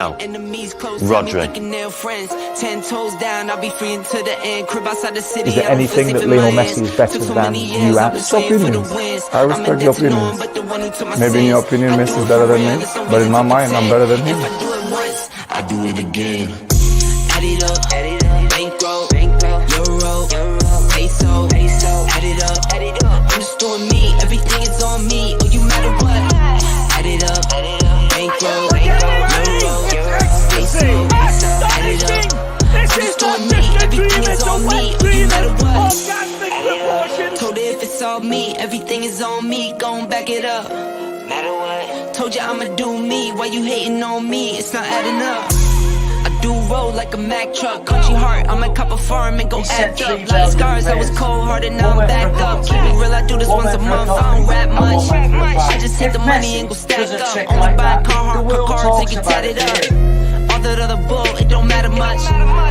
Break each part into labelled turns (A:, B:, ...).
A: now. Rhodri.
B: Is there anything that Lionel Messi is better than you at? It's opinions. I respect your opinions. Maybe in your opinion Messi is better than me, but in my mind I'm better than him.
C: I do it again.
D: Add it up, bankroll, euro, peso, add it up. I'm just doing me, everything is on me. Oh, you matter what? Add it up, bankroll, euro, peso, add it up. I'm just doing me, everything is on me. Oh, you matter what? Told her if it's all me, everything is on me. Gon' back it up. Matter what? Told you I'ma do me. Why you hating on me? It's not adding up. I do roll like a Mack truck. Country heart, I might cop a farm and go act up. Like scars, I was cold hearted, now I'm back up. Keep it real, I do this once a month. I don't rap much. I just hit the money and go stack up. Only buy Carhartt cards and get tatted up. All that other bull, it don't matter much.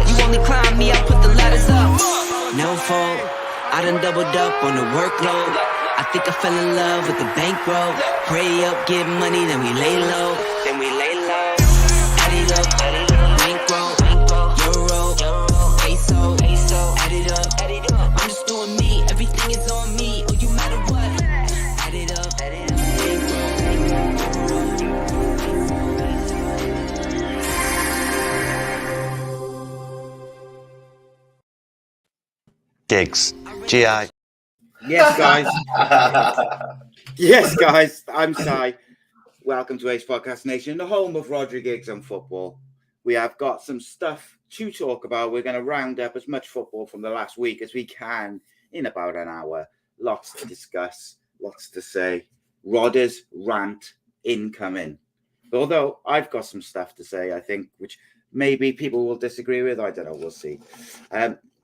D: You only climb me, I put the ladders up. No fault, I done doubled up on the workload. I think I fell in love with the bankroll. Pray up, get money, then we lay low. Add it up, bankroll, euro, peso, add it up. I'm just doing me, everything is on me. Oh, you matter what? Add it up,
A: Giggs. G.I.
E: Yes, guys. Yes, guys. I'm Si. Welcome to Ace Podcast Nation, the home of Rhodri Giggs and football. We have got some stuff to talk about. We're going to round up as much football from the last week as we can in about an hour. Lots to discuss, lots to say. Rodder's rant incoming. Although I've got some stuff to say, I think, which maybe people will disagree with. I don't know. We'll see.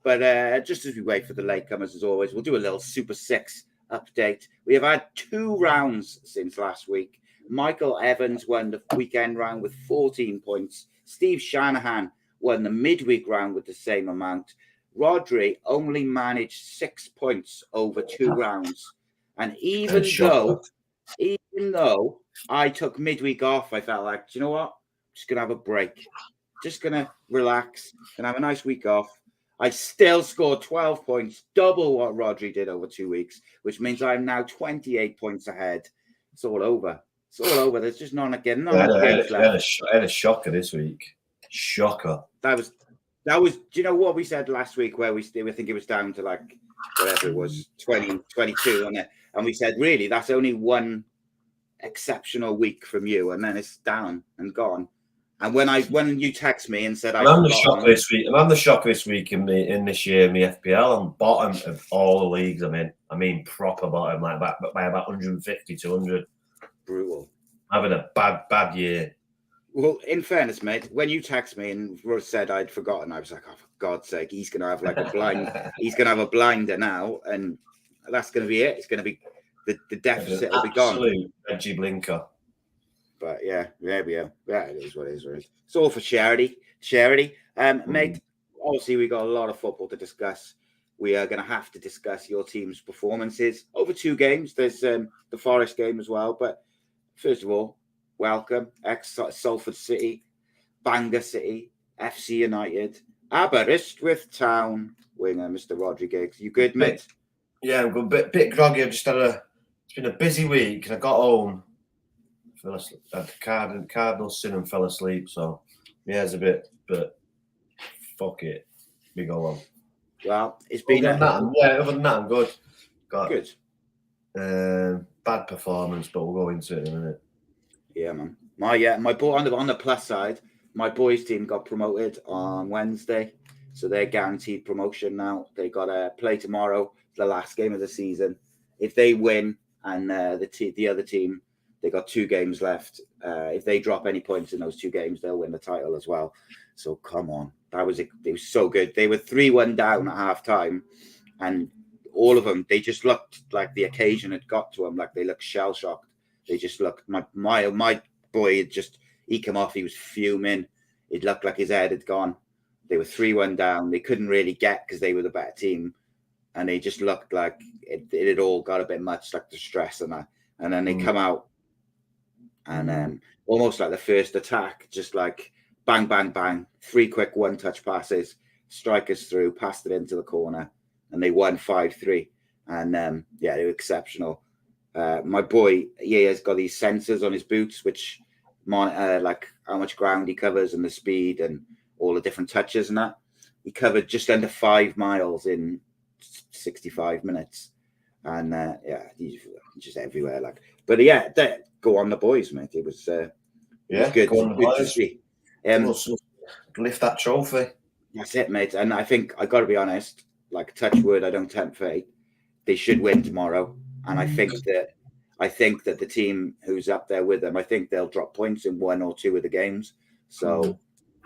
E: But just as we wait for the latecomers, as always, we'll do a little Super 6 update. We have had 2 rounds since last week. Michael Evans won the weekend round with 14 points. Steve Shanahan won the midweek round with the same amount. Rhodri only managed 6 points over 2 rounds. And even though I took midweek off, I felt like, do you know what? I'm just going to have a break. Just going to relax and have a nice week off. I still scored 12 points, double what Rhodri did over 2 weeks, which means I'm now 28 points ahead. It's all over. It's all over. There's just none again.
C: I had a shocker this week. Shocker.
E: That was. Do you know what we said last week where we think it was down to like whatever it was, 20, 22 on it, and we said really that's only one exceptional week from you, and then it's down and gone. And when you text me and said
C: I'm the shocker this week. I'm the shocker this week in this year in the FPL. I'm bottom of all the leagues I'm in. I mean proper bottom, like by about 150, 200.
E: Brutal.
C: Having a bad year.
E: Well, in fairness, mate, when you text me and Russ said I'd forgotten, I was like, oh, for God's sake, he's going to have like a blind. He's going to have a blinder now, and that's going to be it. It's going to be the deficit will be gone.
C: Absolute edgy blinker.
E: But yeah, there we go. Yeah, it is what it is. It's all for charity. Mate, obviously we got a lot of football to discuss. We are going to have to discuss your team's performances over 2 games. There's the Forest game as well. But first of all, welcome, ex-Salford City, Bangor City, FC United, Aberystwyth Town winger, Mr. Rhodri Giggs. You good, mate?
C: Yeah, I'm good. Bit groggy. It's been a busy week, and I got home. Fell asleep. Cardinal sin and fell asleep. So yeah, it's a bit, but fuck it. We go on.
E: Well, it's been
C: other than that, I'm good.
E: Good.
C: Bad performance, but we'll go into it in a minute.
E: Yeah, man. My boy on the plus side, my boys' team got promoted on Wednesday, so they're guaranteed promotion now. They got to play tomorrow, the last game of the season. If they win, and the other team, they got 2 games left. If they drop any points in those 2 games, they'll win the title as well. So come on, it was so good. They were 3-1 down at half time, and all of them, they just looked like the occasion had got to them. Like they looked shell shocked. They just looked. My boy he came off. He was fuming. It looked like his head had gone. They were 3-1 down. They couldn't really get because they were the better team, and they just looked like it had all got a bit much, like the stress and that. And then they come out. And almost like the first attack, just like bang, bang, bang, 3 quick one-touch passes, strikers through, passed it into the corner, and they won 5-3. And yeah, they were exceptional. My boy, he has got these sensors on his boots, which monitor like how much ground he covers and the speed and all the different touches and that. He covered just under 5 miles in 65 minutes. And yeah, he's just everywhere. Like, but yeah, go on the boys, mate. It was good.
C: Go on the
E: Good to
C: boys.
E: see.
C: Lift that trophy.
E: That's it, mate. And I think I got to be honest. Like, touch wood, I don't tempt fate. They should win tomorrow, and I think that the team who's up there with them, I think they'll drop points in 1 or 2 of the games. So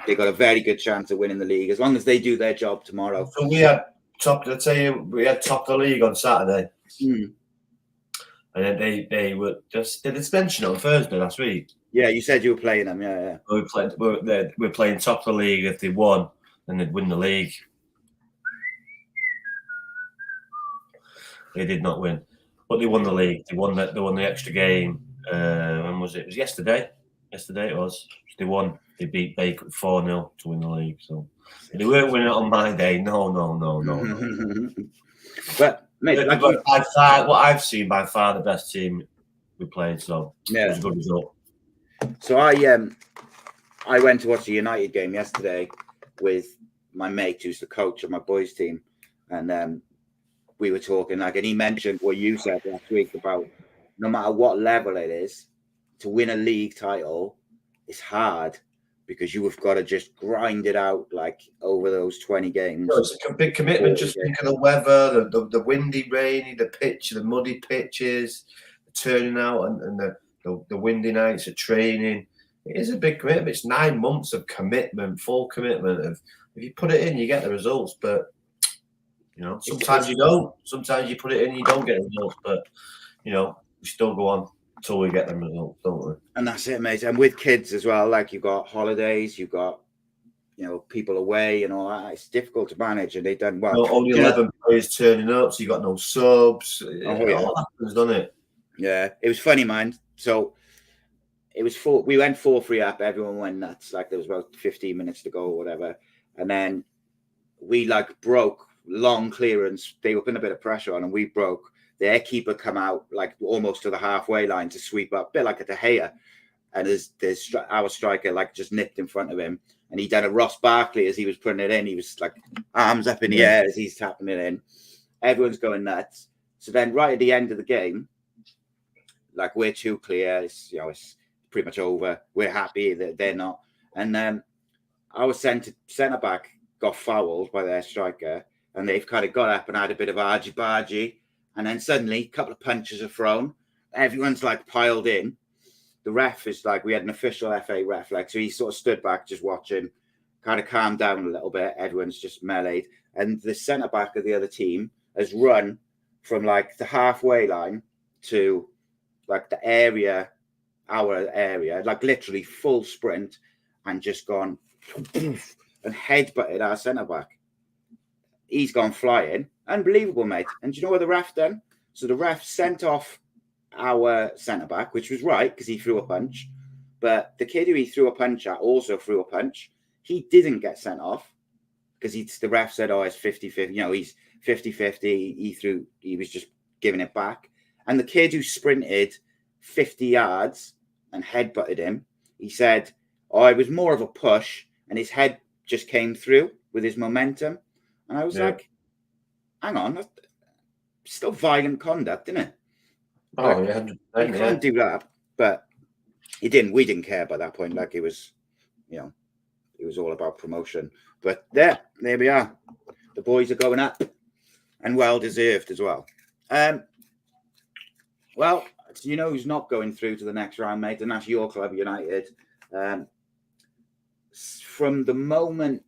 E: they got a very good chance of winning the league as long as they do their job tomorrow.
C: So we had top of the league on Saturday. And then they were just did they mention it on Thursday last week?
E: Yeah, you said you were playing them. Yeah.
C: We're playing top of the league. If they won, then they'd win the league. They did not win, but they won the league. They won the extra game. When was it? It was yesterday. Yesterday it was. They won. They beat Baker 4-0 to win the league. So they weren't winning it on my day. No.
E: But mate, like
C: what I've seen, by far the best team we played. So
E: yeah,
C: it was a good result.
E: So I went to watch the United game yesterday with my mate, who's the coach of my boys' team, and we were talking and he mentioned what you said last week about no matter what level it is, to win a league title is hard because you have got to just grind it out like over those 20 games.
C: No, it's a big commitment. Just think of the weather, the windy, rainy, the pitch, the muddy pitches, the turning out, and the windy nights of training. It is a big commitment. It's 9 months of commitment, full commitment. Of if you put it in, you get the results. But sometimes you don't. Sometimes you put it in, you don't get the results. But we still go on until we get the results, don't we?
E: And that's it, mate. And with kids as well, like you've got holidays, you've got people away and all that. It's difficult to manage, and they've done well.
C: Only 11 players turning up, so you got no subs.
E: Yeah.
C: All happens, doesn't it?
E: Yeah, it was funny, man. So it was we went 4-3 up. Everyone went nuts. Like there was about 15 minutes to go or whatever, and then we broke long clearance. They were putting a bit of pressure on, and we broke. Their keeper come out like almost to the halfway line to sweep up, a bit like a De Gea, and there's our striker like just nipped in front of him, and he done a Ross Barkley as he was putting it in. He was like arms up in the air as he's tapping it in. Everyone's going nuts. So then, right at the end of the game, like we're too clear. It's pretty much over. We're happy that they're not. And our centre back got fouled by their striker, and they've kind of got up and had a bit of argy-bargy. And then suddenly, a couple of punches are thrown. Everyone's like piled in. The ref is like, we had an official FA ref, like, so he sort of stood back just watching, kind of calmed down a little bit. Everyone's just meleeed. And the centre back of the other team has run from like the halfway line to like the area, our area, like literally full sprint, and just gone and headbutted our centre back. He's gone flying. Unbelievable, mate. And do you know what the ref done? So the ref sent off our centre-back, which was right because he threw a punch. But the kid who he threw a punch at also threw a punch. He didn't get sent off because the ref said, it's 50-50. He's 50-50. He was just giving it back. And the kid who sprinted 50 yards and headbutted him, he said, it was more of a push and his head just came through with his momentum. And I was like, hang on, that's still violent conduct, isn't it?
C: Oh,
E: like,
C: yeah.
E: You can't do that. But we didn't care by that point. Like it was, it was all about promotion. But there we are. The boys are going up and well deserved as well. Well, who's not going through to the next round, mate, and that's your club, United. From the moment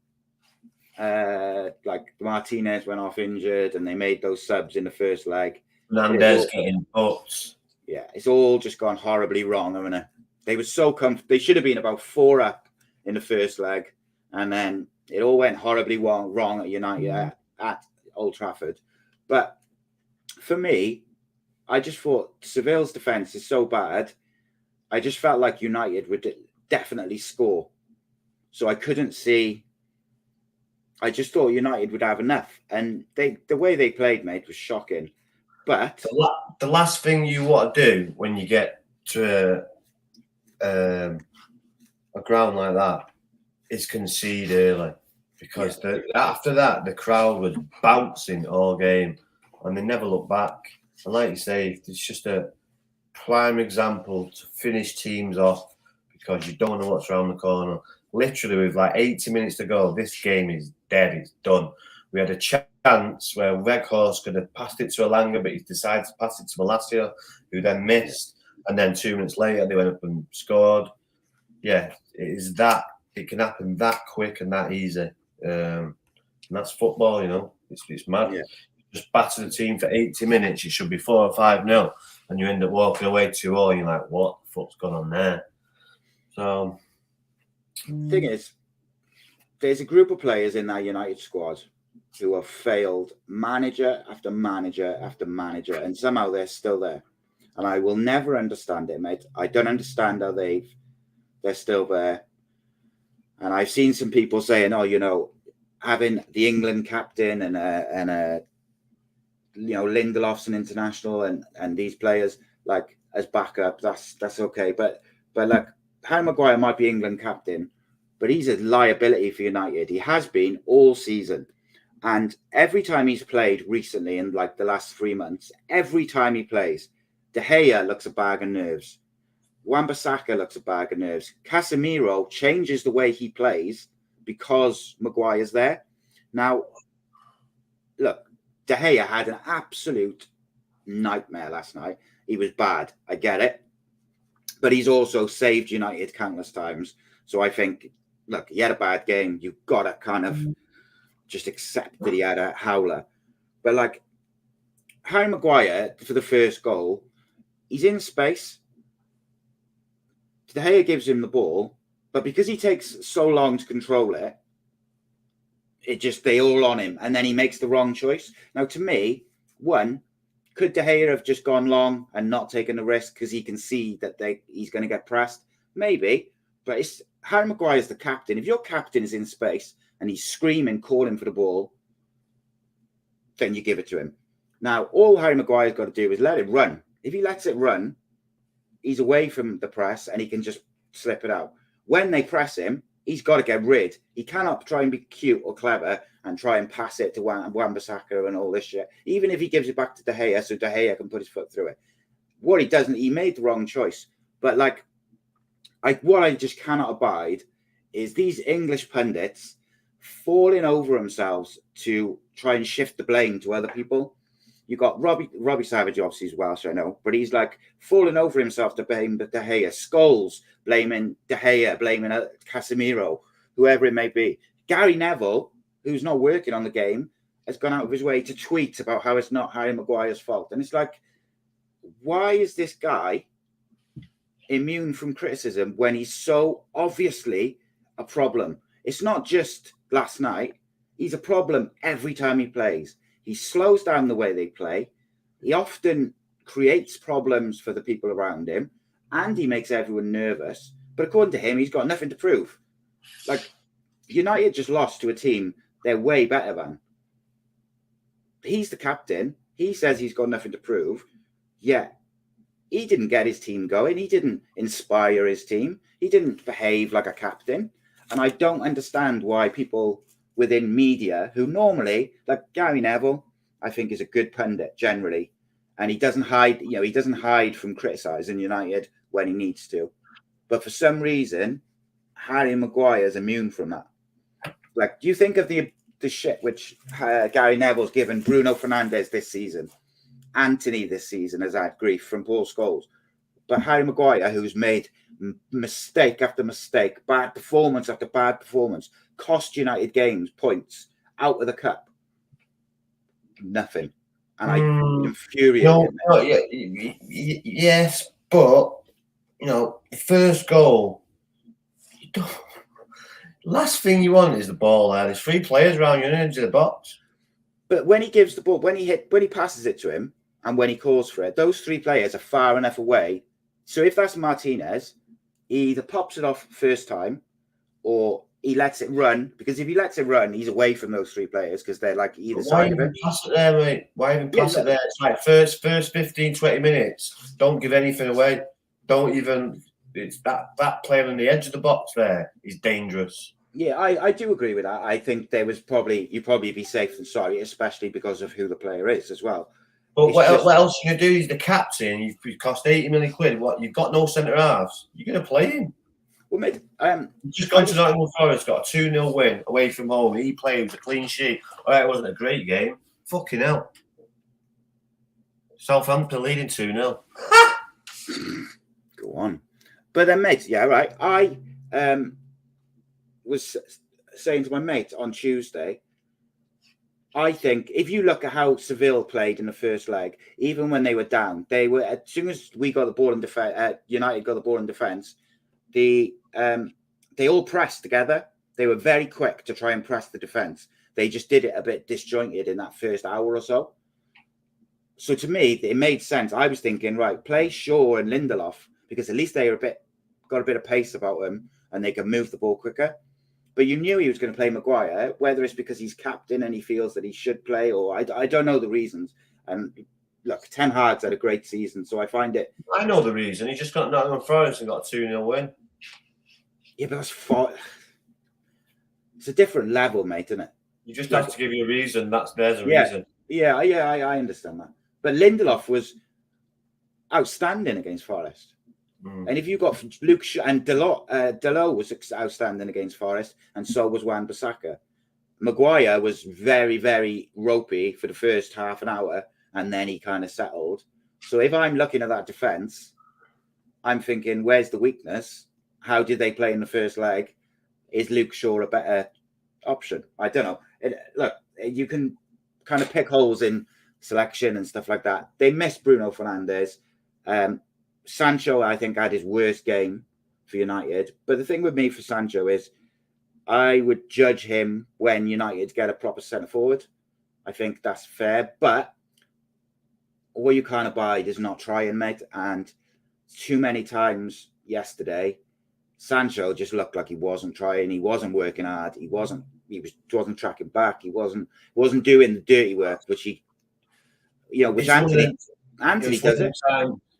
E: like Martinez went off injured and they made those subs in the first leg.
C: Fernandez getting booked.
E: Yeah, it's all just gone horribly wrong, haven't it? They were so they should have been about 4 up in the first leg, and then it all went horribly wrong at United at Old Trafford. But for me, I just thought Seville's defence is so bad. I just felt like United would definitely score. So I couldn't see. I just thought United would have enough. And the way they played, mate, was shocking. But
C: the last thing you want to do when you get to a ground like that is concede early. Because after that, the crowd was bouncing all game and they never looked back. And like you say, it's just a prime example to finish teams off because you don't know what's around the corner. Literally, with like 80 minutes to go, this game is dead. It's done. We had a chance where Weghorst could have passed it to Elanga, but he decided to pass it to Malacia, who then missed. And then 2 minutes later, they went up and scored. Yeah, it is that. It can happen that quick and that easy. And that's football, you know. It's mad. Yeah. Just batter the team for 80 minutes. It should be 4 or 5-0, and you end up walking away 2-0. You're like, what the fuck's going on there? So,
E: thing is, there's a group of players in that United squad who have failed manager after manager after manager, and somehow they're still there. And I will never understand it, mate. I don't understand how they're still there. And I've seen some people saying, "Oh, you know, having the England captain and you know, Lindelof's an international and these players like as backup, that's okay." But like Harry Maguire might be England captain, but he's a liability for United. He has been all season, and every time he's played recently in like the last 3 months, every time he plays, De Gea looks a bag of nerves. Wan-Bissaka looks a bag of nerves. Casemiro changes the way he plays because Maguire's there. Now, look, De Gea had an absolute nightmare last night. He was bad. I get it. But he's also saved United countless times. So I think, look, he had a bad game. You've got to kind of just accept that he had a howler. But like Harry Maguire, for the first goal, he's in space. De Gea gives him the ball, but because he takes so long to control it, they all on him, and then he makes the wrong choice. Now, to me, one, could De Gea have just gone long and not taken the risk because he can see that he's going to get pressed? Maybe, but it's Harry Maguire's the captain. If your captain is in space and he's screaming, calling for the ball, then you give it to him. Now, all Harry Maguire's got to do is let it run. If he lets it run, he's away from the press and he can just slip it out. When they press him, he's got to get rid. He cannot try and be cute or clever and try and pass it to Wan-Bissaka and all this shit. Even if he gives it back to De Gea so De Gea can put his foot through it. What he doesn't, he made the wrong choice. But like, what I just cannot abide is these English pundits falling over themselves to try and shift the blame to other people. You got Robbie Savage, obviously, is Welsh, I know, but he's like falling over himself to blame De Gea. Scholes blaming De Gea, blaming Casemiro, whoever it may be. Gary Neville, who's not working on the game, has gone out of his way to tweet about how it's not Harry Maguire's fault. And it's like, why is this guy immune from criticism when he's so obviously a problem? It's not just last night. He's a problem every time he plays. He slows down the way they play. He often creates problems for the people around him, and he makes everyone nervous. But according to him, he's got nothing to prove. Like, United just lost to a team they're way better than. He's the captain. He says he's got nothing to prove. Yet, he didn't get his team going. He didn't inspire his team. He didn't behave like a captain. And I don't understand why people within media who normally, like Gary Neville, I think is a good pundit generally, and he doesn't hide from criticizing United when he needs to. But for some reason, Harry Maguire is immune from that. Like, do you think of the shit which Gary Neville's given Bruno Fernandes this season? Anthony this season has had grief from Paul Scholes. But Harry Maguire, who's made mistake after mistake, bad performance after bad performance, cost United games, points, out of the cup. Nothing. And I'm infuriated.
C: Yes, but, you know, the first goal, last thing you want is the ball there. There's 3 players around you into the box.
E: But when he gives the ball, when he passes it to him and when he calls for it, those 3 players are far enough away So if that's Martinez, he either pops it off first time or he lets it run, because if he lets it run, he's away from those three players because they're like either side of it.
C: Why even pass it there, mate? Why even pass it there? It's like first 15, 20 minutes. Don't give anything away. Don't even. It's that player on the edge of the box there is dangerous.
E: Yeah, I do agree with that. I think there was you'd probably be safe than sorry, especially because of who the player is as well.
C: But what else you do? He's the captain. You've cost 80 million quid. What, you've got no centre halves. You're going to play him.
E: Well, mate,
C: You've just gone to Nottingham Forest, got a 2-0 win away from home. He played with a clean sheet. All right, it wasn't a great game. Fucking hell. Southampton leading 2-0.
E: Go on. But then, mate, yeah, right. I was saying to my mate on Tuesday, I think if you look at how Seville played in the first leg, even when they were down, they were, as soon as we got the ball in defense, United got the ball in defense, they all pressed together. They were very quick to try and press the defense. They just did it a bit disjointed in that first hour or so. So to me, it made sense. I was thinking, right, play Shaw and Lindelof, because at least they are got a bit of pace about them and they can move the ball quicker. But you knew he was going to play Maguire, whether it's because he's captain and he feels that he should play, or I don't know the reasons. And look, Ten Hag's had a great season, so I find it.
C: I know the reason. He just got Nottingham Forest and got a 2-0 win.
E: Yeah, but that's far. It's a different level, mate, isn't it?
C: You just have to give you a reason. There's a reason.
E: Yeah, I understand that. But Lindelof was outstanding against Forest. And if you got Luke and Delot was outstanding against Forest, and so was Wan-Bissaka. Maguire was very, very ropey for the first half an hour, and then he kind of settled. So if I'm looking at that defense, I'm thinking, where's the weakness? How did they play in the first leg? Is Luke Shaw a better option? I don't know. Look, you can kind of pick holes in selection and stuff like that. They missed Bruno Fernandes. Sancho, I think, had his worst game for United. But the thing with me for Sancho is I would judge him when United get a proper centre forward. I think that's fair. But what you can't abide is not trying, mate. And too many times yesterday, Sancho just looked like he wasn't trying. He wasn't working hard. He wasn't tracking back. He wasn't doing the dirty work, which which Anthony does it.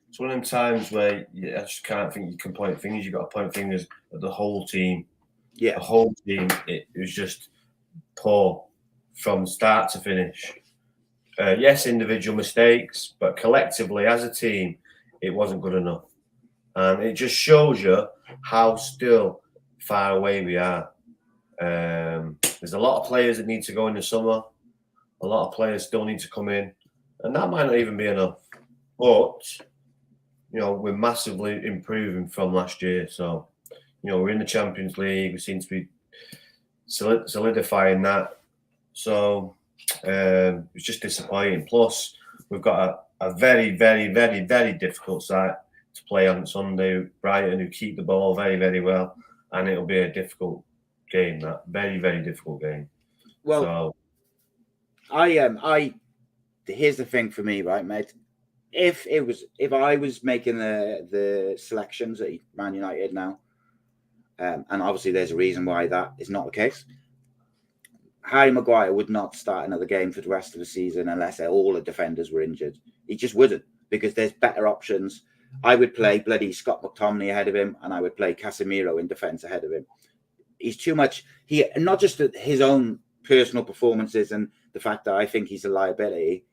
C: It's one of them times where I just can't think you can point fingers. You've got to point fingers at the whole team.
E: Yeah.
C: The whole team, it was just poor from start to finish. Yes, individual mistakes, but collectively as a team, it wasn't good enough. And it just shows you how still far away we are. There's a lot of players that need to go in the summer. A lot of players still need to come in. And that might not even be enough. But we're massively improving from last year. So, we're in the Champions League. We seem to be solidifying that. So, it's just disappointing. Plus, we've got a very, very, very, very difficult side to play on Sunday. Brighton, who keep the ball very, very well. And it'll be a difficult game, that. Very, very difficult game.
E: Well, so, here's the thing for me, right, mate? If I was making the selections at Man United now, and obviously there's a reason why that is not the case, Harry Maguire would not start another game for the rest of the season unless all the defenders were injured. He just wouldn't, because there's better options. I would play bloody Scott McTominay ahead of him, and I would play Casemiro in defence ahead of him. He's too much. Not just his own personal performances and the fact that I think he's a liability.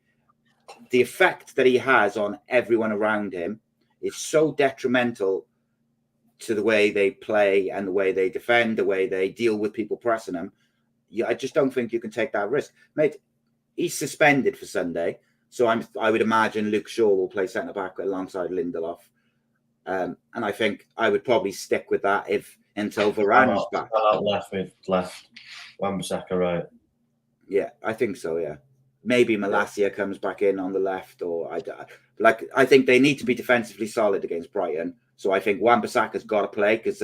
E: The effect that he has on everyone around him is so detrimental to the way they play and the way they defend, the way they deal with people pressing them. I just don't think you can take that risk. Mate, he's suspended for Sunday, so I would imagine Luke Shaw will play centre-back alongside Lindelof. And I think I would probably stick with that until Varane's back.
C: Left. Wan-Bissaka right.
E: Yeah, I think so, yeah. Maybe Malacia comes back in on the left, or I think they need to be defensively solid against Brighton. So I think Wan-Bissaka's got to play, because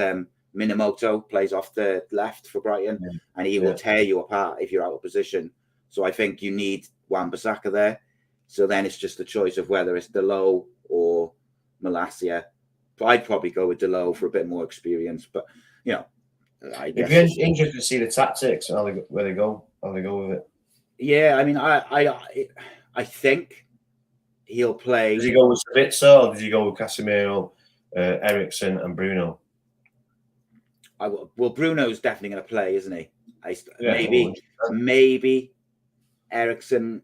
E: Minamoto plays off the left for Brighton, and he will tear you apart if you're out of position. So I think you need Wan-Bissaka there. So then it's just a choice of whether it's Delot or Malacia. I'd probably go with Delo for a bit more experience. But you know, I guess
C: It'd be interesting to see the tactics and where they go with it.
E: yeah. I mean, I think he'll play.
C: Does he go with Sabitzer or does he go with Casemiro, Eriksen, and Bruno?
E: Well, Bruno's definitely going to play, isn't he?
C: Yeah,
E: Maybe Eriksen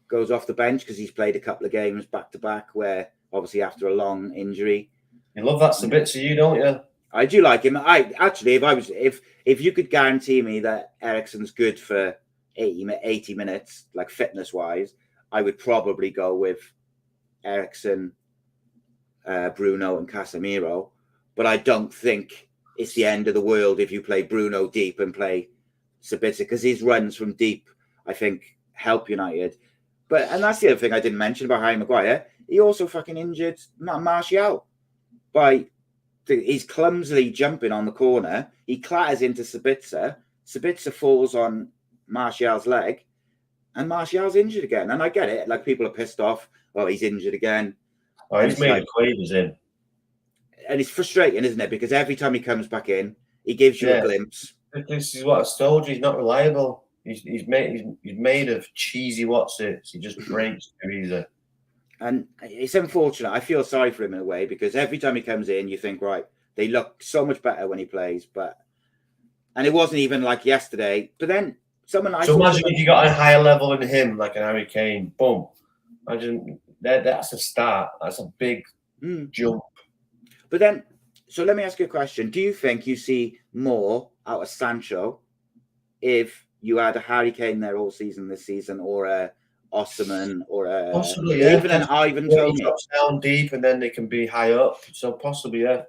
E: goes off the bench because he's played a couple of games back to back where obviously after a long injury.
C: You love that Sabitzer, you don't you?
E: I do like him. I actually, if you could guarantee me that Eriksen's good for 80 minutes, like fitness wise, I would probably go with Eriksen, Bruno, and Casemiro. But I don't think it's the end of the world if you play Bruno deep and play Sabitzer because his runs from deep, I think, help United. And that's the other thing I didn't mention about Harry Maguire. He also fucking injured Martial by he's clumsily jumping on the corner. He clatters into Sabitzer. Sabitzer falls on Martial's leg, and Martial's injured again. And I get it. Like people are pissed off. Oh, he's injured again.
C: Oh, he's made quavers in.
E: And it's frustrating, isn't it? Because every time he comes back in, he gives you a glimpse.
C: This is what I told you. He's not reliable. He's made of cheesy what's-its. He just breaks too easy.
E: And it's unfortunate. I feel sorry for him in a way because every time he comes in, you think, right, they look so much better when he plays. And it wasn't even like yesterday. But then imagine
C: if you got a higher level than him, like an Harry Kane, boom. Imagine that's a start. That's a big jump.
E: But then, so let me ask you a question. Do you think you see more out of Sancho if you had a Harry Kane there all season this season, or a Osimhen, or
C: possibly,
E: even an Ivan Toney?
C: He drops down deep and then they can be high up. So possibly, yeah.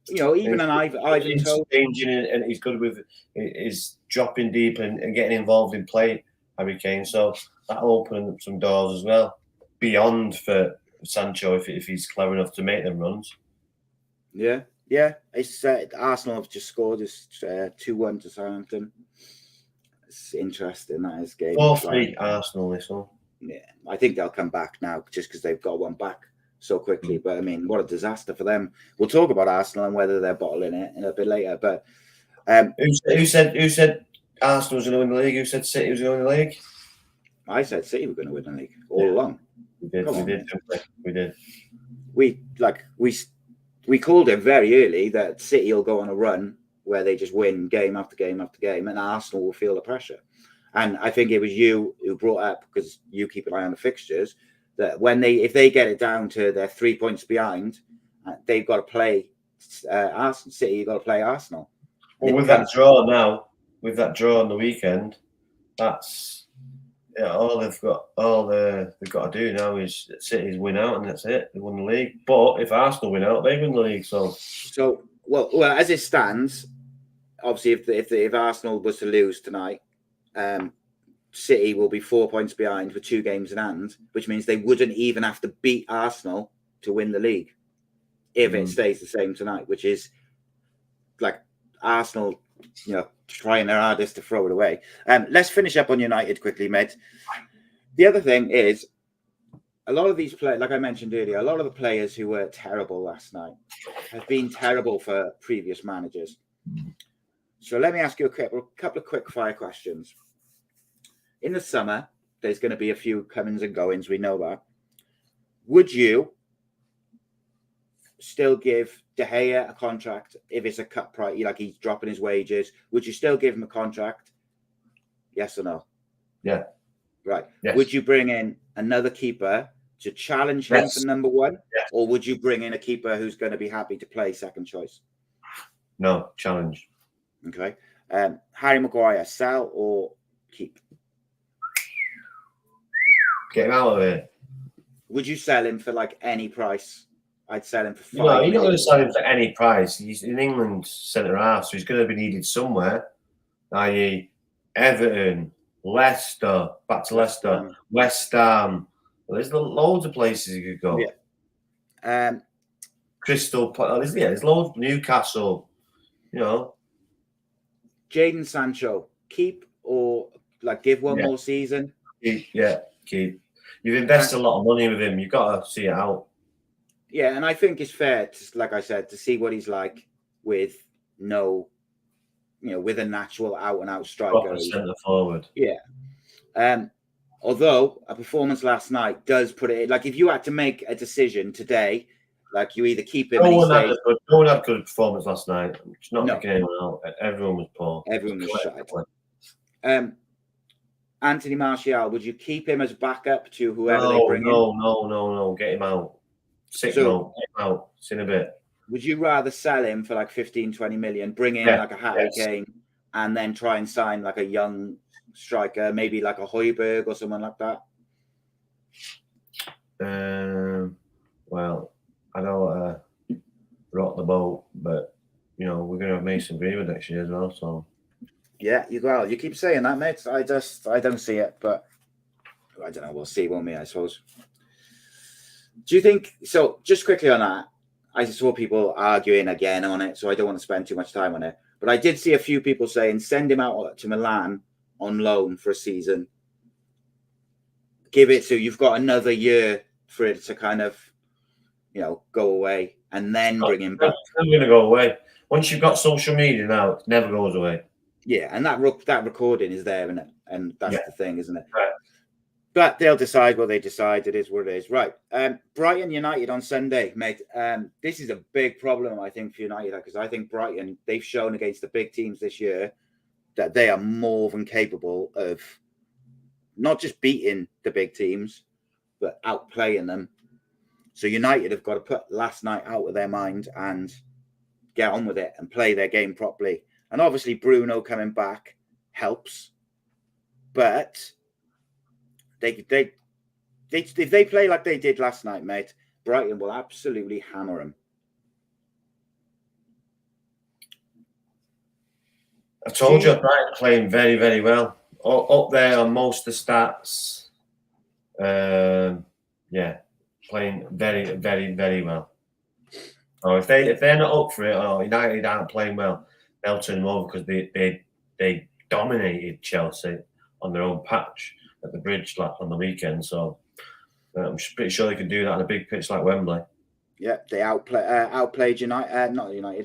E: You know, even an Ivan Toney.
C: And he's good with his dropping deep and getting involved in play, Harry Kane. So that'll open up some doors as well, beyond for Sancho if he's clever enough to make them runs.
E: Yeah. It's Arsenal have just scored. It's 2-1 to Southampton. It's interesting, that is game.
C: 4-3 Arsenal, this one.
E: Yeah, I think they'll come back now just because they've got one back so quickly. But I mean, what a disaster for them. We'll talk about Arsenal and whether they're bottling it in a bit later. But
C: who said Arsenal was going to win the league? Who said City was going to win the league?
E: I said City were going to win the league all along.
C: We did.
E: We called it very early that City will go on a run where they just win game after game after game, and Arsenal will feel the pressure. And I think it was you who brought up, because you keep an eye on the fixtures, that if they get it down to their 3 points behind, they've got to play Arsenal. City, you've got to play Arsenal.
C: Well, with that draw on the weekend, that's all they've got to do now is City's win out, and that's it. They won the league. But if Arsenal win out, they win the league. So
E: well, as it stands, obviously, if Arsenal was to lose tonight, City will be 4 points behind with 2 games in hand, which means they wouldn't even have to beat Arsenal to win the league if it stays the same tonight, which is like Arsenal, trying their hardest to throw it away. Let's finish up on United quickly, mate. The other thing is, a lot of these players, like I mentioned earlier, a lot of the players who were terrible last night have been terrible for previous managers. So let me ask you a couple of quick fire questions. In the summer, there's going to be a few comings and goings. We know that. Would you still give De Gea a contract if it's a cut price, like he's dropping his wages? Would you still give him a contract? Yes or no?
C: Yeah.
E: Right.
C: Yes.
E: Would you bring in another keeper to challenge him for number one?
C: Yes.
E: Or would you bring in a keeper who's going to be happy to play second choice?
C: No, challenge.
E: Okay. Harry Maguire, sell or keep?
C: Get him out of here.
E: Would you sell him for like any price? I'd sell him for 5
C: No, you're not going
E: million.
C: to sell him for any price. He's in England centre half, so he's going to be needed somewhere, i.e. Everton, Leicester, back to Leicester, West Ham. Well, there's loads of places he could go.
E: Yeah.
C: Crystal Palace, there's loads. Newcastle,
E: Jadon Sancho, keep or like give one more season?
C: Keep. You've invested a lot of money with him. You've got to see it out.
E: Yeah, and I think it's fair, to, like I said, to see what he's like with no, with a natural out-and-out striker.
C: Proper centre forward.
E: Yeah. Although a performance last night does put it, like if you had to make a decision today, like you either keep him
C: No
E: and he
C: one
E: stays.
C: had a good performance last night. It's not
E: No.
C: picking anyone out. Everyone was poor.
E: Everyone was shite. Anthony Martial, would you keep him as backup to whoever they bring in?
C: No. Get him out. Get him out. It's in a bit.
E: Would you rather sell him for like 15, 20 million, bring in like a Harry Kane, and then try and sign like a young striker, maybe like a Højbjerg or someone like that?
C: Well, I don't want to rock the boat, but we're going to have Mason Greenwood next year as well. So
E: yeah, you keep saying that, mate. I don't see it, but I don't know. We'll see, won't we? I suppose. Do you think so? Just quickly on that, I saw people arguing again on it, so I don't want to spend too much time on it. But I did see a few people saying send him out to Milan on loan for a season. Give it to you've got another year for it to kind of, go away, and then bring him back.
C: It's never going to go away. Once you've got social media now, it never goes away.
E: Yeah, and that recording is there, isn't it? And that's the thing, isn't it?
C: Right.
E: But they'll decide what they decide. It is what it is. Right. Brighton United on Sunday, mate. This is a big problem, I think, for United, because I think Brighton, they've shown against the big teams this year that they are more than capable of not just beating the big teams, but outplaying them. So United have got to put last night out of their mind and get on with it and play their game properly. And obviously Bruno coming back helps. But if they play like they did last night, mate, Brighton will absolutely hammer them.
C: I told you, Brighton playing very, very well. Up there on most of the stats. Playing very, very, very well. Oh, if they're not up for it, or United aren't playing well, they'll turn them over because they dominated Chelsea on their own patch at the Bridge on the weekend. So I'm pretty sure they can do that on a big pitch like Wembley.
E: Yeah, they outplayed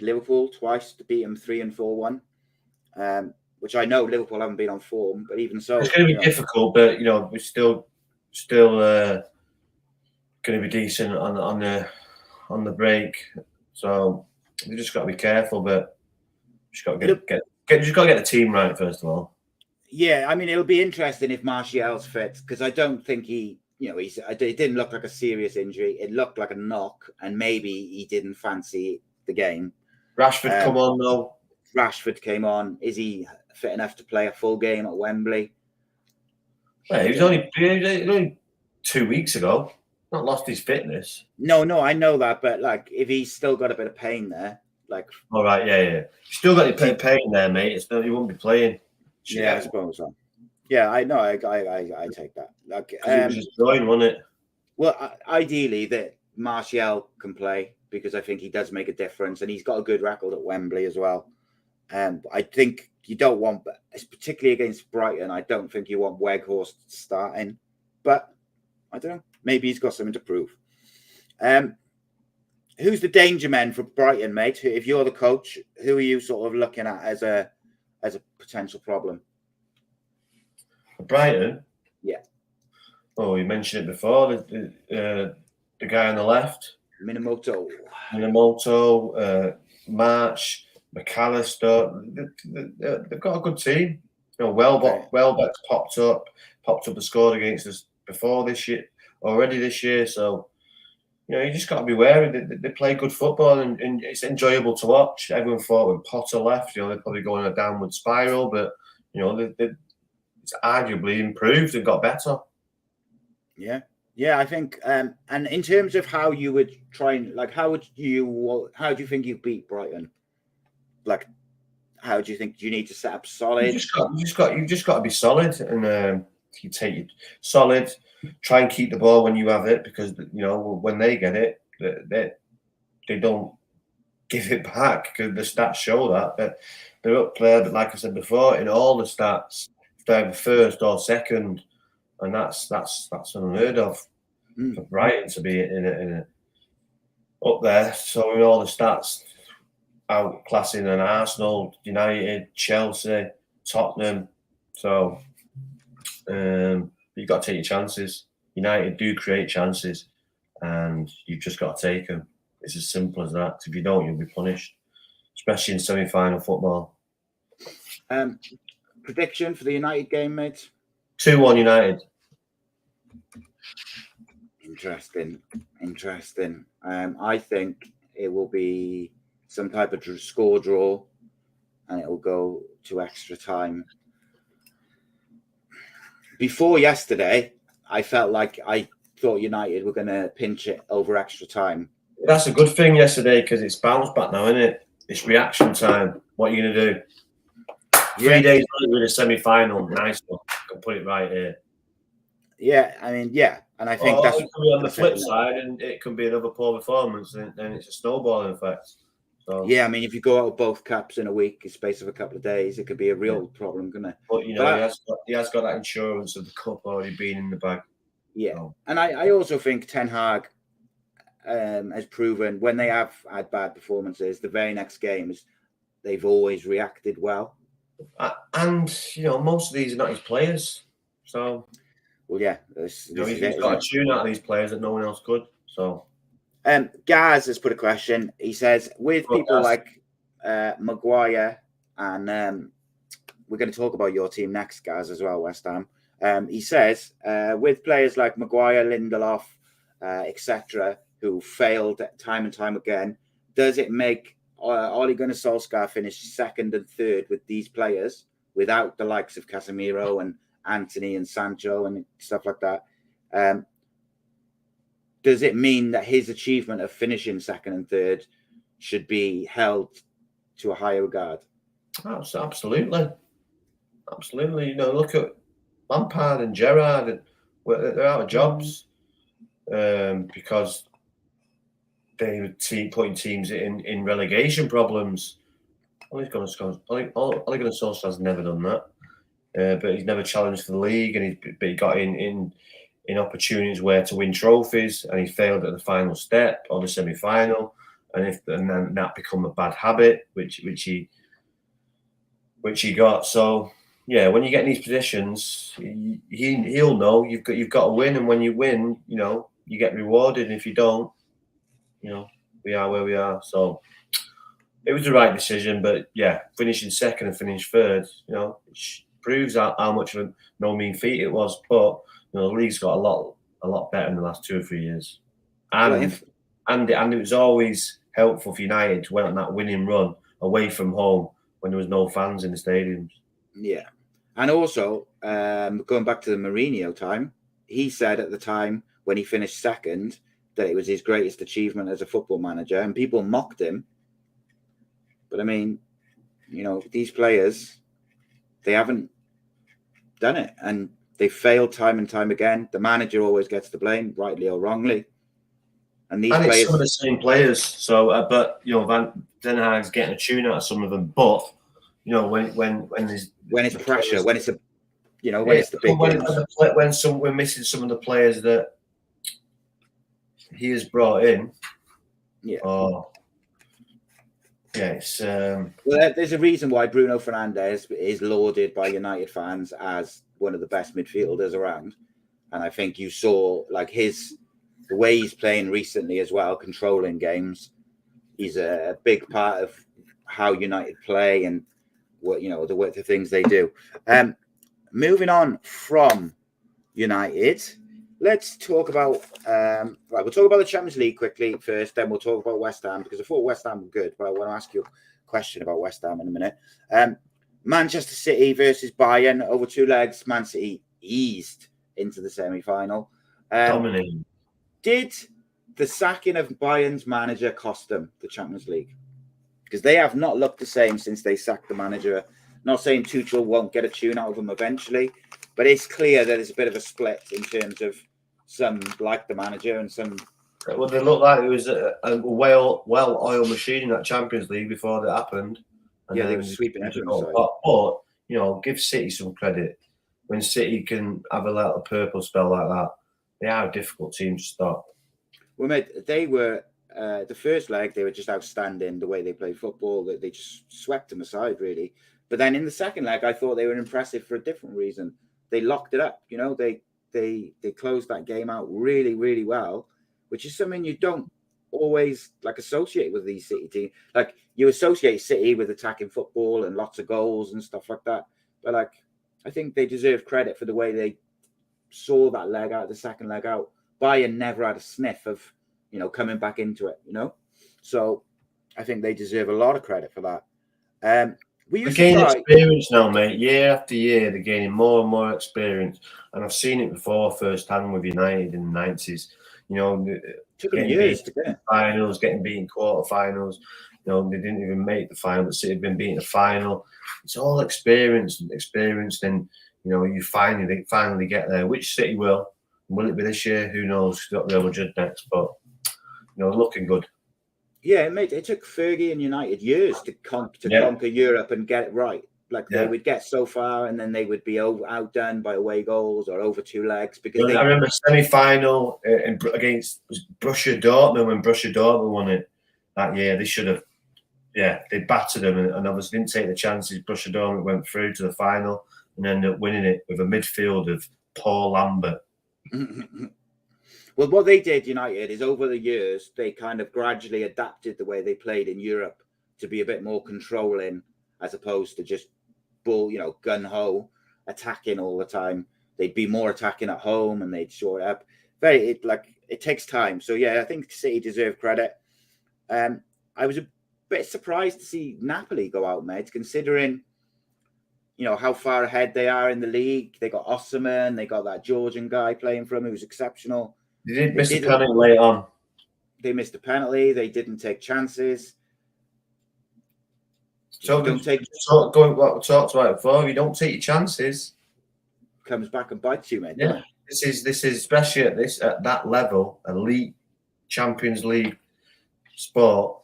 E: Liverpool twice to beat them 3 and 4-1. Which I know Liverpool haven't been on form, but even so,
C: it's going to be difficult. But we're still going to be decent on the break. So we just got to be careful, but just got to get the team right first of all.
E: Yeah, I mean it'll be interesting if Martial's fit, because I don't think it didn't look like a serious injury. It looked like a knock, and maybe he didn't fancy the game.
C: Rashford come on though.
E: Rashford came on. Is he fit enough to play a full game at Wembley?
C: Well, he was only 2 weeks ago. Not lost his fitness.
E: No, I know that, but like if he's still got a bit of pain there, like. All
C: right, yeah. Still got a bit of pain there, mate. He won't be playing.
E: Yeah, I suppose so. Yeah, I know. I take that. Like,
C: it was his groin, wasn't it?
E: Well, ideally that Martial can play, because I think he does make a difference, and he's got a good record at Wembley as well. I think you don't want, particularly against Brighton, I don't think you want Weghorst starting. But I don't know. Maybe he's got something to prove. Who's the danger man for Brighton, mate? If you're the coach, who are you sort of looking at as a potential problem?
C: For Brighton?
E: Yeah.
C: Oh, you mentioned it before. The guy on the left.
E: Minamoto,
C: March, McAllister. They've got a good team. Welbeck's popped up and scored against us before this year, already this year. So, you just got to be wary. They play good football and it's enjoyable to watch. Everyone thought when Potter left, they're probably going a downward spiral, but it's arguably improved and got better. Yeah, I think. And in terms of how you would try and how do you think you beat Brighton? Like, how do you think you need to set up solid? You just got to be solid, and you take it solid. Try and keep the ball when you have it, because when they get it, they don't give it back, because the stats show that they're up there. But like I said before, in all the stats, they're first or second, and that's unheard of for Brighton to be in up there. So with all the stats outclassing an Arsenal, United, Chelsea, Tottenham. So you've got to take your chances. United do create chances, and you've just got to take them. It's as simple as that. If you don't, you'll be punished, especially in semi-final football.
E: Prediction for the United game, mate?
C: 2-1 United.
E: Interesting. I think it will be some type of score draw, and it will go to extra time. Before yesterday, I felt like I thought United were going to pinch it over extra time.
C: That's a good thing yesterday because it's bounce back now, isn't it? It's reaction time. What are you going to do? 3 days later with a semi-final. Nice one. I can put it right here.
E: Yeah, I mean, yeah. And I think that's
C: it can be on the flip side, and it can be another poor performance, and then it's a snowballing effect. So,
E: yeah, I mean, if you go out of both caps in a week, in space of a couple of days, it could be a real problem, couldn't it?
C: But he has got that insurance of the cup already being in the bag.
E: Yeah, so. And I also think Ten Hag has proven when they have had bad performances, the very next games, they've always reacted well.
C: And most of these are not his players, so.
E: Well, yeah,
C: he's got a tune out of these players that no one else could. So,
E: Gaz has put a question. He says, with people like Maguire, and we're going to talk about your team next, Gaz, as well, West Ham. He says, with players like Maguire, Lindelof, etc., who failed time and time again, does it make Ole Gunnar Solskjaer finish second and third with these players without the likes of Casemiro and Anthony and Sancho and stuff like that? Does it mean that his achievement of finishing second and third should be held to a higher regard?
C: Absolutely. Look at Lampard and Gerrard. They're out of jobs because they were putting teams in relegation problems. Ole Gunnar Solskjaer's never done that. But he's never challenged for the league, and he got in opportunities where to win trophies, and he failed at the final step or the semi-final, and then that become a bad habit, which he got. So yeah, when you get in these positions, he'll know you've got to win, and when you win, you get rewarded, and if you don't, we are where we are. So it was the right decision, but yeah, finishing second and finishing third, it proves how much of a no mean feat it was. But the league's got a lot better in the last 2 or 3 years, and it was always helpful for United to went on that winning run away from home when there was no fans in the stadiums.
E: Yeah, and also going back to the Mourinho time, he said at the time when he finished second that it was his greatest achievement as a football manager, and people mocked him. But I mean, these players, they haven't done it, and they failed time and time again. The manager always gets the blame, rightly or wrongly. And players,
C: it's some of the same players. So, but Ten Hag's getting a tune out of some of them. But when it's
E: pressure, when it's the big games,
C: when we're missing some of the players that he has brought in.
E: Yeah.
C: It's
E: well, there's a reason why Bruno Fernandes is lauded by United fans as one of the best midfielders around, and I think you saw the way he's playing recently as well, controlling games. He's a big part of how United play and what the things they do. Moving on from United, let's talk about we'll talk about the Champions League quickly first, then we'll talk about West Ham, because I thought West Ham were good, but I want to ask you a question about West Ham in a minute. Manchester City versus Bayern over 2 legs. Man City eased into the semi-final.
C: Dominating.
E: Did the sacking of Bayern's manager cost them the Champions League? Because they have not looked the same since they sacked the manager. Not saying Tuchel won't get a tune out of them eventually, but it's clear that there's a bit of a split in terms of some like the manager and some.
C: Well, they looked like it was a well-oiled machine in that Champions League before that happened. And
E: they were sweeping everyone.
C: But give City some credit. When City can have a little purple spell like that, they are a difficult team to stop.
E: Well, mate, they were the first leg, they were just outstanding the way they played football. That they just swept them aside, really. But then in the second leg, I thought they were impressive for a different reason. They locked it up. You know, they closed that game out really, really well, which is something you don't always like associate with these City teams. Like you associate City with attacking football and lots of goals and stuff like that. But like, I think they deserve credit for the way they saw that leg out, the second leg out. Bayern never had a sniff of, you know, coming back into it, you know? So I think they deserve a lot of credit for that. We
C: They're
E: used
C: gaining
E: to try.
C: experience now, mate. Year after year, they're gaining more and more experience. And I've seen it before firsthand with United in the 90s. You know,
E: Took them
C: getting
E: years
C: beaten
E: to get it.
C: finals, getting beaten quarterfinals. You know, they didn't even make the final, but City have been beaten the final. It's all experience, and you know, you finally get there. Which City will? Will it be this year? Who knows? We've got Real Madrid next, but you know, looking good.
E: Yeah, mate, it took Fergie and United years to conquer Europe and get it right. Like they would get so far, and then they would be outdone by away goals or over two legs because
C: I remember semi-final against Borussia Dortmund when Borussia Dortmund won it that year. They should have, they battered them and obviously didn't take the chances. Borussia Dortmund went through to the final and ended up winning it with a midfield of Paul Lambert.
E: Well, what they did, United, is over the years, they kind of gradually adapted the way they played in Europe to be a bit more controlling as opposed to just gun-ho attacking all the time. They'd be more attacking at home and they'd shore it up. It takes time. So, yeah, I think City deserve credit. I was a bit surprised to see Napoli go out, mate, considering, you know, how far ahead they are in the league. They got Osimhen, they got that Georgian guy playing for them who was exceptional.
C: They did miss a penalty late on.
E: They missed a penalty. They didn't take chances.
C: So what we talked about before. If you don't take your chances,
E: comes back and bites you, mate.
C: Yeah, this is especially at that level, elite Champions League sport.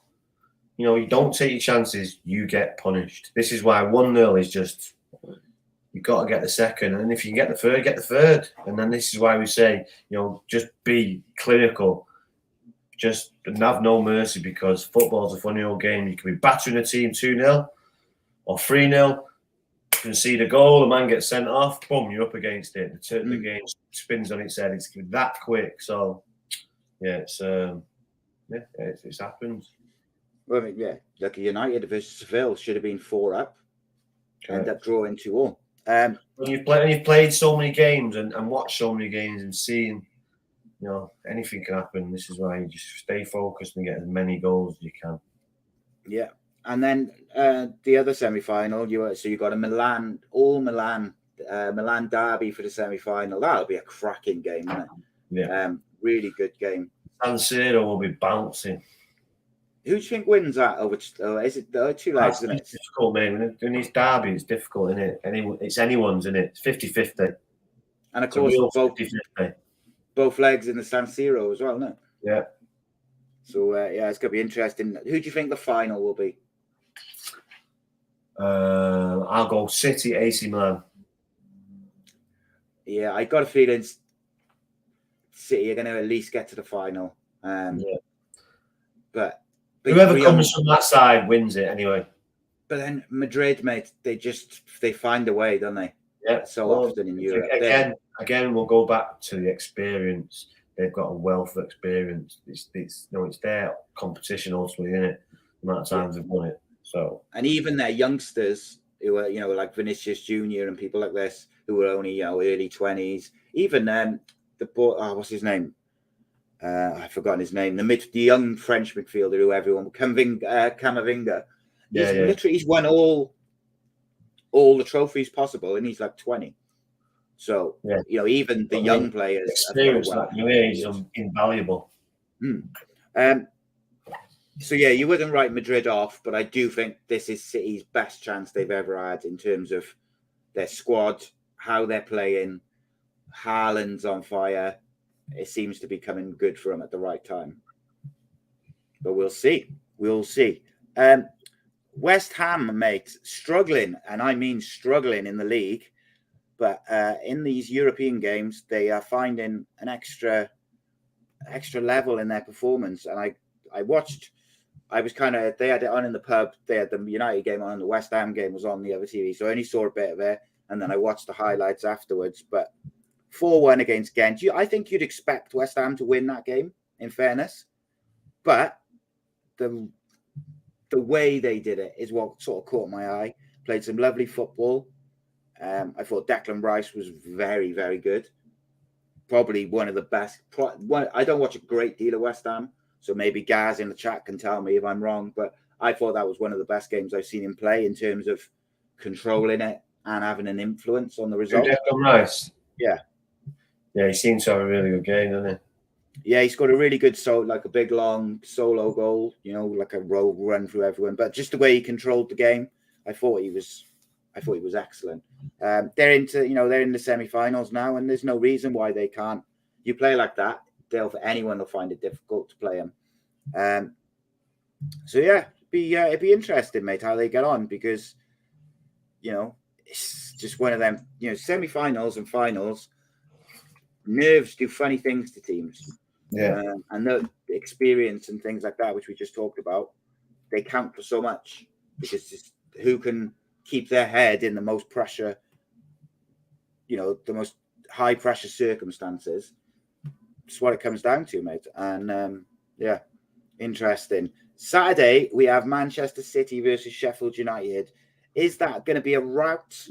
C: You know, you don't take your chances, you get punished. This is why 1-0 is just, you've got to get the second. And if you can get the third. And then this is why we say, you know, just be clinical. Just have no mercy because football's a funny old game. You can be battering a team 2-0 or 3-0, concede a goal, the man gets sent off, boom, you're up against it. The game spins on its head. It's that quick. So, yeah, it's happened.
E: Well, I mean, yeah, like United versus Seville should have been 4 up. End up drawing 2-2.
C: When you've played so many games and watched so many games and seen, you know, anything can happen. This is why you just stay focused and get as many goals as you can. Yeah.
E: And then the other semi-final, you got a Milan derby for the semi-final. That'll be a cracking game, isn't it?
C: Yeah.
E: Really good game.
C: San Siro will be bouncing.
E: Who do you think wins that over? Is it 2 legs, isn't it?
C: It's difficult, mate. When it's derby, it's difficult, isn't it? It's anyone's, isn't it? It's 50-50.
E: And of course, both legs in the San Siro as well, isn't it?
C: Yeah.
E: So, it's going to be interesting. Who do you think the final will be?
C: I'll go City, A.C.E. Milan.
E: Yeah, I got a feeling City are going to at least get to the final. But
C: whoever comes from that side wins it anyway.
E: But then Madrid, mate, they find a way, don't they?
C: Yeah.
E: Often in Europe.
C: Again, we'll go back to the experience. They've got a wealth of experience. It's their competition ultimately, isn't it? The amount of times they've won it. So, and
E: even their youngsters who are, you know, like Vinicius Junior and people like this who were only, you know, early 20s. Even what's his name? I've forgotten his name. The young French midfielder who everyone Camavinga. He's won all the trophies possible, and he's like 20. So you know, even the young players,
C: experience at your age is invaluable.
E: So yeah, you wouldn't write Madrid off, but I do think this is City's best chance they've ever had in terms of their squad, how they're playing. Haaland's on fire. It seems to be coming good for them at the right time. But we'll see. West Ham, mate, struggling, and I mean struggling in the league. But in these European games, they are finding an extra level in their performance. And they had it on in the pub. They had the United game on, and the West Ham game was on the other TV. So I only saw a bit of it, and then I watched the highlights afterwards. But 4-1 against Ghent. I think you'd expect West Ham to win that game, in fairness. But the way they did it is what sort of caught my eye. Played some lovely football. I thought Declan Rice was very, very good. Probably one of the best. I don't watch a great deal of West Ham, so maybe Gaz in the chat can tell me if I'm wrong. But I thought that was one of the best games I've seen him play in terms of controlling it and having an influence on the result.
C: Declan Rice.
E: Yeah.
C: Yeah, he seems to have a really good game, doesn't he?
E: Yeah, he scored a really good like a big long solo goal, like a road run through everyone. But just the way he controlled the game, I thought he was excellent. They're in the semi-finals now, and there's no reason why they can't. You play like that, anyone will find it difficult to play them. So yeah, it'd be interesting, mate, how they get on, because it's just one of them. Semi-finals and finals, nerves do funny things to teams.
C: Yeah,
E: and the experience and things like that, which we just talked about, they count for so much, because just who can keep their head in the most pressure, the most high pressure circumstances. It's what it comes down to, mate. And yeah, interesting. Saturday we have Manchester City versus Sheffield United. Is that going to be a rout,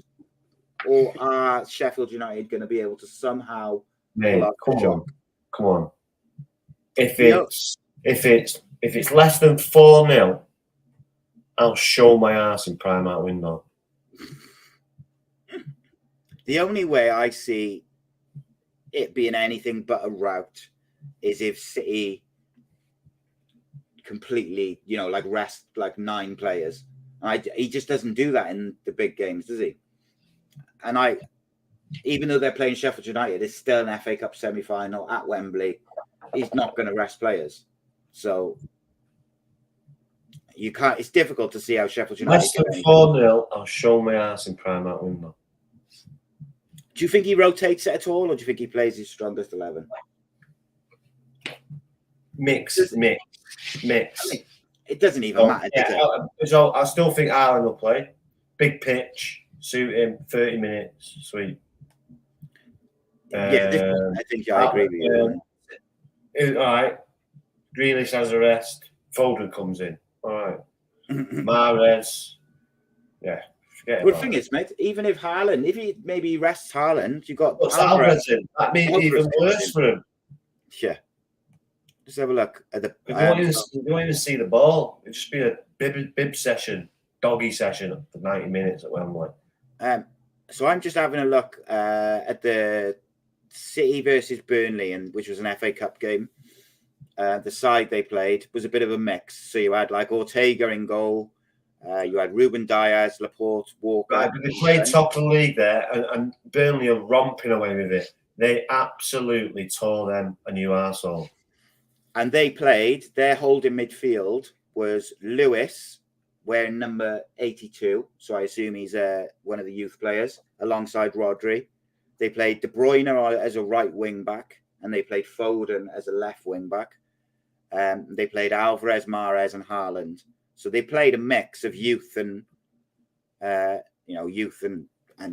E: or are Sheffield United going to be able to somehow
C: mate, come on. If it's less than 4-0, I'll show my ass in Primark window.
E: The only way I see it being anything but a rout is if City completely, rest like 9 players. He just doesn't do that in the big games, does he? And even though they're playing Sheffield United, it's still an FA Cup semi-final at Wembley. He's not going to rest players. So you can't. It's difficult to see how Sheffield United.
C: Less than 4-0, I'll show my ass in Primark window.
E: Do you think he rotates it at all, or do you think he plays his strongest 11?
C: Mix.
E: I mean, it doesn't even matter, does it?
C: So I still think Ireland will play. Big pitch, suit him, 30 minutes, sweet.
E: Yeah, I think I agree with you.
C: All right. Grealish has a rest. Foden comes in. All right. Mahrez. Yeah.
E: Well, the thing is, mate, even if Haaland, if he maybe rests Haaland, you've got
C: Alvarez in. That means even worse for him.
E: Yeah. Just have a look at the.
C: You don't even see the ball. It'd just be a bib session, doggy session for 90 minutes at Wembley.
E: So I'm just having a look at the City versus Burnley, which was an FA Cup game. The side they played was a bit of a mix. So you had like Ortega in goal. You had Ruben Diaz, Laporte, Walker.
C: Right, but they played top of the league there, and Burnley are romping away with it. They absolutely tore them a new arsehole.
E: And they played, their holding midfield was Lewis, wearing number 82. So I assume he's one of the youth players, alongside Rhodri. They played De Bruyne as a right wing back, and they played Foden as a left wing back. They played Alvarez, Mahrez, and Haaland. So they played a mix of youth and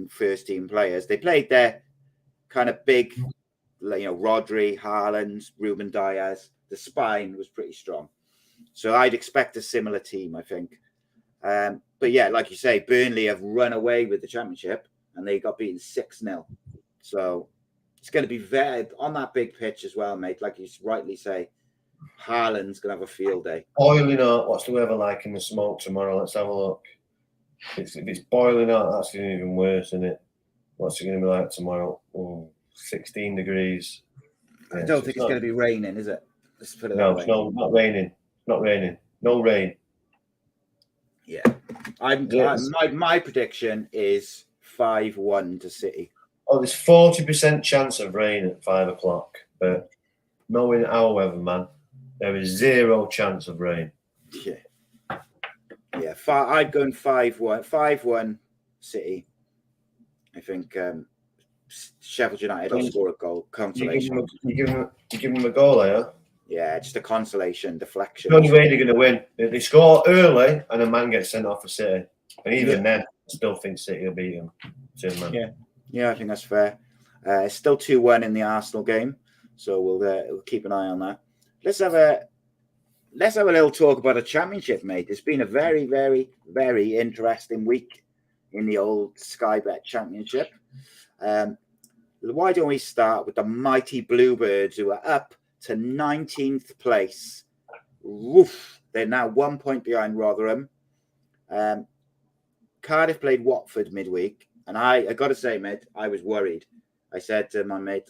E: first team players. They played their kind of big, Rhodri, Haaland, Ruben Diaz. The spine was pretty strong. So I'd expect a similar team, I think. But yeah, like you say, Burnley have run away with the championship and they got beaten 6-0. So it's going to be very on that big pitch as well, mate. Like you rightly say, Haaland's going to have a field day.
C: Boiling hot. What's the weather like in the smoke tomorrow? Let's have a look. If it's boiling hot, that's going to be even worse, isn't it? What's it going to be like tomorrow? 16 degrees.
E: I don't think it's going to be raining, is it? Let's put it
C: no,
E: that way.
C: No, not raining. Not raining. No rain.
E: Yeah. My prediction is 5-1 to City.
C: Oh, there's 40% chance of rain at 5 o'clock. But knowing our weather, man, there is 0 chance of rain.
E: Yeah. Yeah. I'd go in 5-1. 5-1 City. I think Sheffield United will score a goal. Consolation.
C: You give him a goal, are you?
E: Yeah, just a consolation, deflection.
C: The only way they're going to win. If they score early and a man gets sent off for City. And even then, I still think City will beat them.
E: Yeah, I think that's fair. It's still 2-1 in the Arsenal game, so we'll keep an eye on that. Let's have a little talk about a championship, mate. It's been a very, very, very interesting week in the old Sky Bet Championship. Why don't we start with the mighty Bluebirds, who are up to 19th place. Woof. They're now 1 point behind Rotherham. Cardiff played Watford midweek, and I got to say, mate, I was worried. I said to my mate,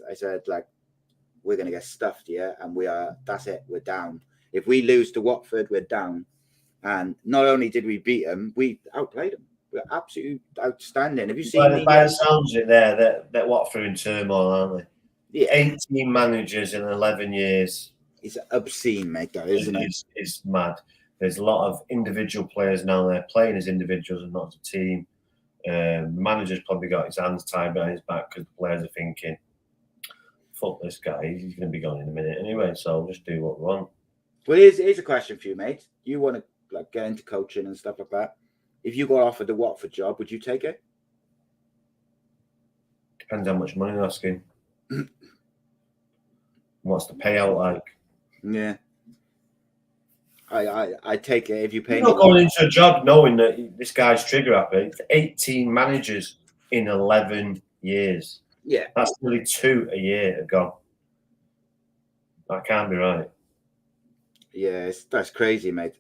E: we're going to get stuffed here, and that's it, we're down. If we lose to Watford, we're down. And not only did we beat them, we outplayed them. We're absolutely outstanding. Have you seen
C: by the sounds of it there, that Watford in turmoil, aren't they?
E: Yeah.
C: 18 managers in 11 years.
E: It's obscene, mate, though, isn't it?
C: It's mad. There's a lot of individual players now. They're playing as individuals and not as a team. The manager's probably got his hands tied behind his back because the players are thinking, fuck this guy, he's going to be gone in a minute anyway, so we'll just do what we want.
E: Well, here's a question for you, mate. You want to get into coaching and stuff like that. If you got offered the Watford job, would you take it?
C: Depends how much money they're asking. What's the payout like?
E: Yeah. I take it if you pay.
C: You're not going into a job knowing that this guy's trigger happy. It's 18 managers in 11 years.
E: Yeah.
C: That's nearly 2 a year gone. That can't be right.
E: Yeah, that's crazy, mate.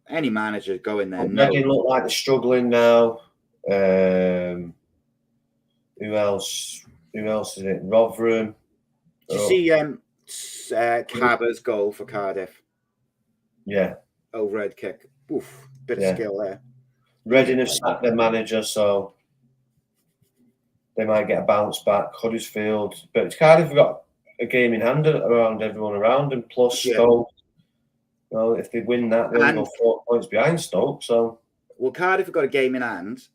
E: Any manager go in there.
C: Reading look like they're struggling now. Who else? Who else is it? Rotherham.
E: Did you see Cabba's goal for Cardiff?
C: Yeah.
E: Overhead kick. Oof, bit of skill there.
C: Reading have sacked their manager, so they might get a bounce back. Huddersfield. But Cardiff have got a game in hand around everyone around them, plus Stoke. Well, if they win that, they'll go 4 points behind Stoke. So,
E: well, Cardiff have got a game in hand,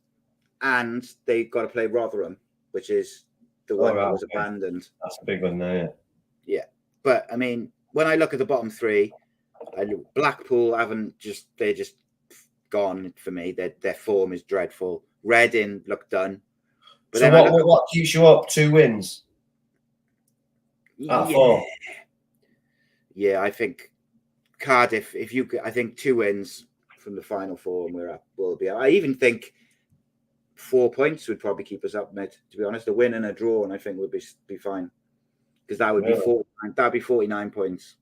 E: and they've got to play Rotherham, which is the one that was abandoned.
C: That's a big one there.
E: Yeah, but I mean, when I look at the bottom three, Blackpool they're just gone for me. Their form is dreadful. Reading look done. But
C: so what keeps you up? 2 wins. Out of 4.
E: Yeah, I think Cardiff. I think 2 wins from the final 4, and we'll be. I even think 4 points would probably keep us up, mate. To be honest, a win and a draw, and I think we'd be fine, because that would be 49. That'd be 49 points,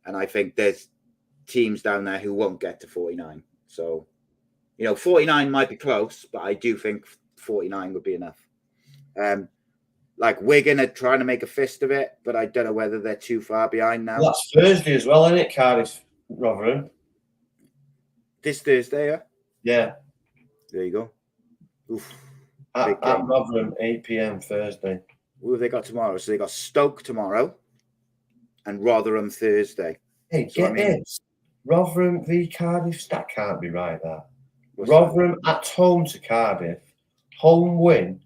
E: and I think there's teams down there who won't get to 49. So, 49 might be close, but I do think 49 would be enough. Like Wigan are trying to make a fist of it, but I don't know whether they're too far behind now.
C: Well, that's Thursday as well, isn't it, Cardiff, Rotherham?
E: This Thursday, yeah?
C: Yeah.
E: There you go. Oof.
C: At Rotherham, 8 p.m. Thursday.
E: Who have they got tomorrow? So they got Stoke tomorrow and Rotherham Thursday.
C: Hey,
E: so
C: this. Rotherham v Cardiff, that can't be right, that.
E: What's
C: Rotherham at home to Cardiff, home win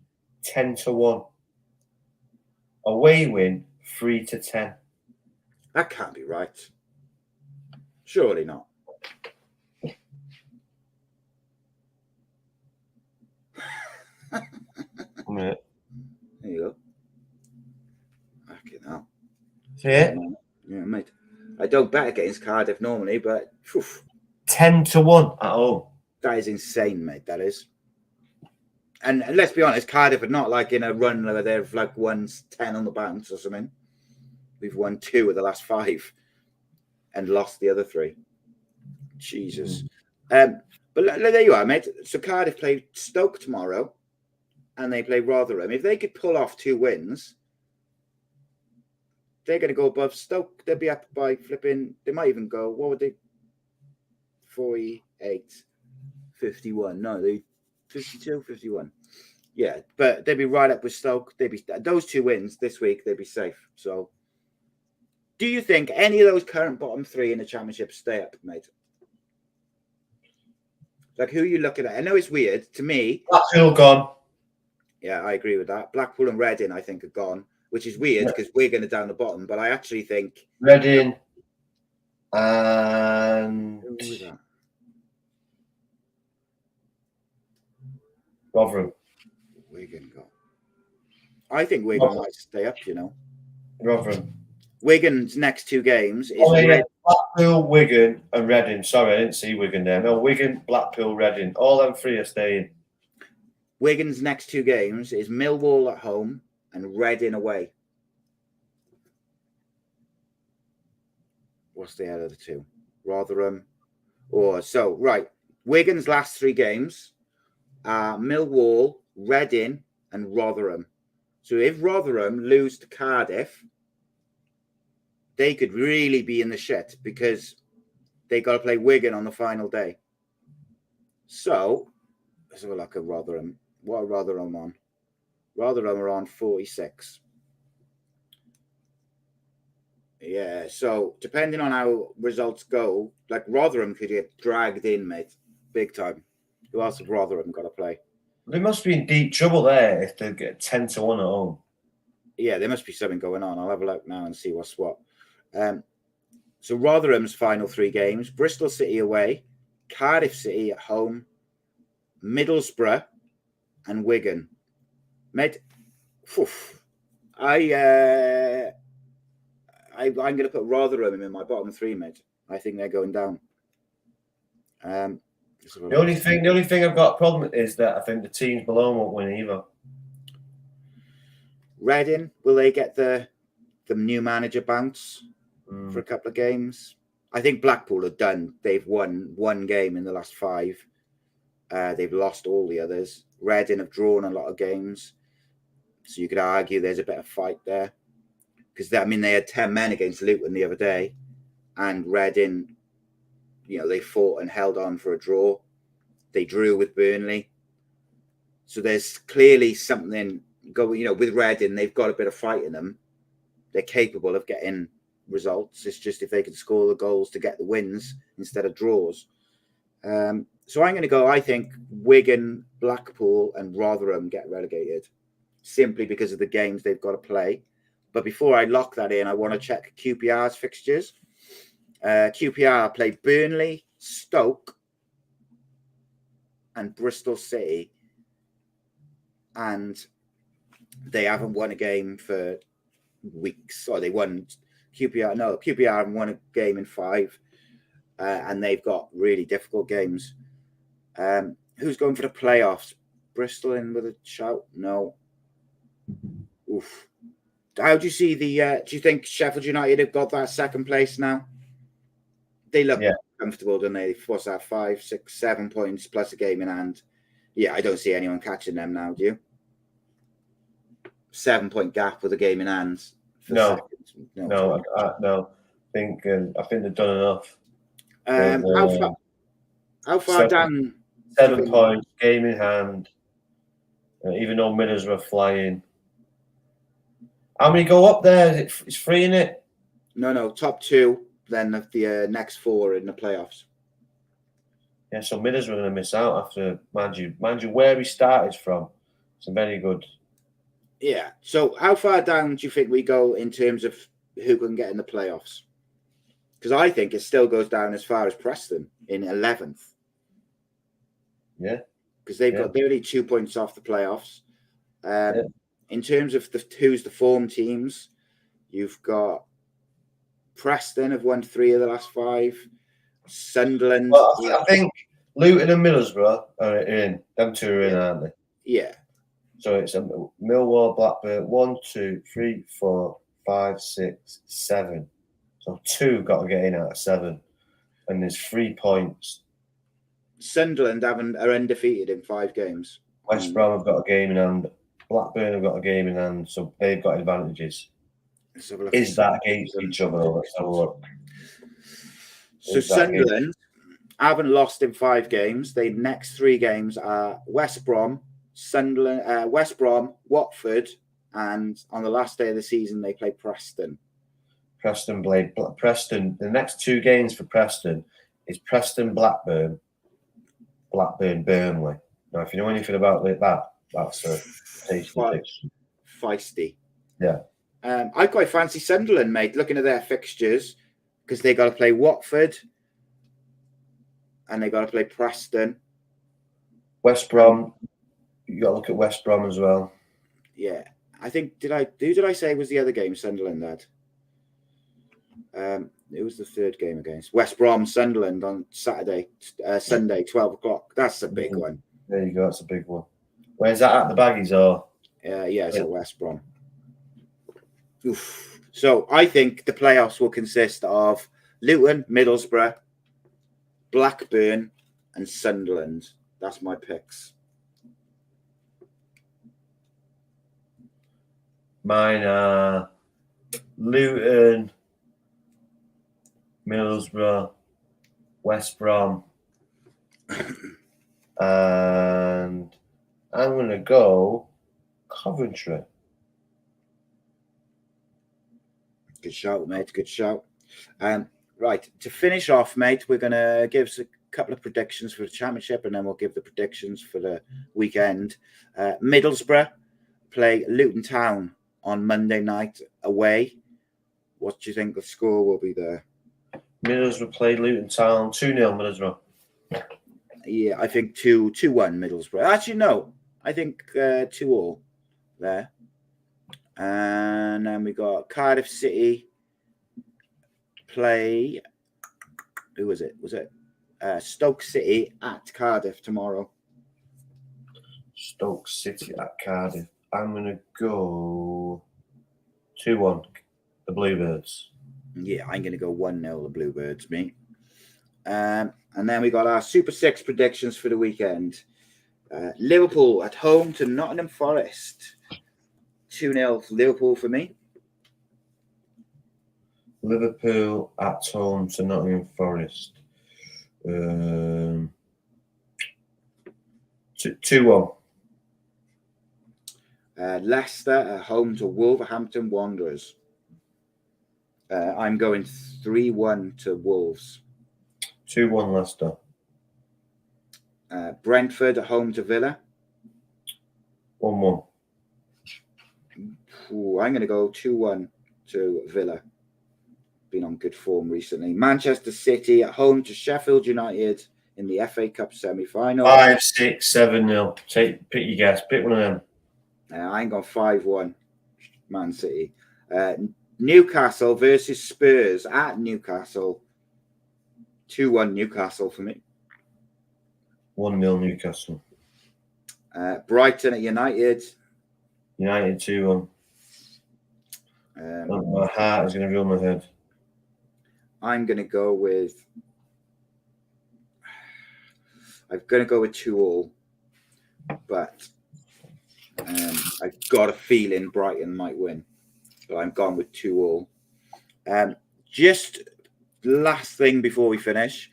C: 10-1. Away win 3-10.
E: That can't be right. Surely not.
C: Yeah.
E: There you go. Fucking hell.
C: See it?
E: Yeah, mate. I don't bet against Cardiff normally, but
C: 10-1 at home.
E: That is insane, mate. That is. And let's be honest, Cardiff are not like in a run where they've like won 10 on the bounce or something. We've won 2 of the last 5 and lost the other 3. Jesus. But there you are, mate. So Cardiff play Stoke tomorrow and they play Rotherham. If they could pull off 2 wins, they're going to go above Stoke. They'll be up by flipping. They might even go, what would they? 48, 51. No, they 52, 51. Yeah, but they'd be right up with Stoke. They'd be those 2 wins this week. They'd be safe. So, do you think any of those current bottom 3 in the championship stay up, mate? Like, who are you looking at? I know it's weird to me.
C: Blackpool gone.
E: Yeah, I agree with that. Blackpool and Reading, I think, are gone. which is weird
C: Yeah.
E: because Wigan are down the bottom. But I actually think
C: Reading and
E: who was that?
C: Rotherham.
E: Wigan got. I think Wigan might stay up.
C: Rotherham.
E: Wigan's next 2 games is
C: Blackpool, Wigan, and Reading. Sorry, I didn't see Wigan there. No, Wigan, Blackpool, Reading. All them 3 are staying.
E: Wigan's next 2 games is Millwall at home and Reading away. What's the other 2? Rotherham. Right. Wigan's last 3 games are Millwall, Reading, and Rotherham. So if Rotherham lose to Cardiff, they could really be in the shit because they got to play Wigan on the final day. So let's have a look at Rotherham. What are Rotherham on? Rotherham are on 46. Yeah, so depending on how results go, like Rotherham could get dragged in, mate, big time. Who else have Rotherham got to play?
C: They must be in deep trouble there if they get 10-1 at home.
E: Yeah, there must be something going on. I'll have a look now and see what's what. So Rotherham's final 3 games: Bristol City away, Cardiff City at home, Middlesbrough, and Wigan. I'm going to put Rotherham in my bottom 3, mate. I think they're going down.
C: The only thing I've got a problem with is that I think the teams below won't win either.
E: Reading, will they get the new manager bounce for a couple of games? I think Blackpool are done. They've won 1 game in the last 5. They've lost all the others. Reading have drawn a lot of games. So you could argue there's a bit of fight there. Because, they had 10 men against Luton the other day. And Reading, they fought and held on for a draw. They drew with Burnley. So there's clearly something going, with Reading, they've got a bit of fight in them. They're capable of getting results. It's just if they can score the goals to get the wins instead of draws. So I'm going to go, I think Wigan, Blackpool and Rotherham get relegated simply because of the games they've got to play. But before I lock that in, I want to check QPR's fixtures. QPR play Burnley, Stoke and Bristol City. And they haven't won a game for weeks. Or they won QPR haven't won a game in 5. And they've got really difficult games. Who's going for the playoffs? Bristol in with a shout? No. Oof. How do you see do you think Sheffield United have got that second place now? They look comfortable, don't they? What's that, 5, 6, 7 points plus a game in hand? Yeah, I don't see anyone catching them now, do you? 7-point gap with a game in hand.
C: No. I think they've done enough.
E: How far down?
C: 7 points, game in hand. Even though Middlesbrough are flying. How many go up there? It's 3, isn't it?
E: No, top 2. Then the next 4 in the playoffs.
C: Yeah, so Middlesbrough are going to miss out after, mind you, where he started from. It's a very good.
E: Yeah. So how far down do you think we go in terms of who can get in the playoffs? Because I think it still goes down as far as Preston in 11th.
C: Yeah.
E: Because they're only 2 points off the playoffs. In terms of who's the form teams, you've got Preston have won 3 of the last 5. Sunderland.
C: Well, I think Luton and Middlesbrough are in. Them 2 are in, aren't they?
E: Yeah.
C: So it's Millwall, Blackburn, 1, 2, 3, 4, 5, 6, 7. So 2 got to get in out of 7. And there's 3 points.
E: Sunderland are undefeated in 5 games.
C: West Brom have got a game in hand. Blackburn have got a game in hand. So they've got advantages. Is that against each other? Let's have a look.
E: So Sunderland haven't lost in 5 games. The next 3 games are West Brom, Sunderland, West Brom, Watford, and on the last day of the season they play Preston.
C: Preston. The next 2 games for Preston is Preston, Blackburn, Burnley. Now, if you know anything about that's a tasty.
E: Feisty.
C: Yeah.
E: I quite fancy Sunderland, mate, looking at their fixtures, because they got to play Watford and they got to play Preston.
C: West Brom. You got to look at West Brom as well.
E: Yeah, I think who did I say was the other game Sunderland had? It was the third game against West Brom, Sunderland on Sunday, 12 o'clock. That's a big one.
C: There you go. That's a big one. Where's that at the Baggies or?
E: Yeah, it's at West Brom. Oof. So I think the playoffs will consist of Luton, Middlesbrough, Blackburn, and Sunderland. That's my picks.
C: Mine are Luton, Middlesbrough, West Brom, and I'm going to go Coventry.
E: Good shout, mate. Good shout. Right, to finish off, mate, we're going to give a couple of predictions for the championship, and then we'll give the predictions for the weekend. Middlesbrough play Luton Town on Monday night away. What do you think the score will be there?
C: Middlesbrough played Luton Town 2-0 Middlesbrough.
E: Yeah, I think 2-1 Middlesbrough. Actually, no. I think 2-2 there. And then we got Cardiff City play. Who was it? Was it Stoke City at Cardiff tomorrow?
C: Stoke City at Cardiff. I'm going to go 2-1, the Bluebirds.
E: Yeah, I'm going to go 1-0, the Bluebirds, mate. And then we got our Super 6 predictions for the weekend. Liverpool at home to Nottingham Forest. 2-0 Liverpool for me.
C: Liverpool at home to Nottingham Forest. 2-1.
E: Leicester at home to Wolverhampton Wanderers. I'm going 3-1 to Wolves.
C: 2-1 Leicester.
E: Brentford at home to Villa.
C: 1-1.
E: I'm going to go 2-1 to Villa. Been on good form recently. Manchester City at home to Sheffield United in the FA Cup semi-final.
C: 5-6, 7-0. Pick your guess. Pick one of them.
E: I ain't got 5-1 Man City. Newcastle versus Spurs at Newcastle. 2-1 Newcastle for me.
C: 1-0 Newcastle.
E: Brighton at United.
C: United 2-1. My heart is going to run my head.
E: I'm going to go with 2-2, but I've got a feeling Brighton might win. But I'm gone with 2-2. Just last thing before we finish,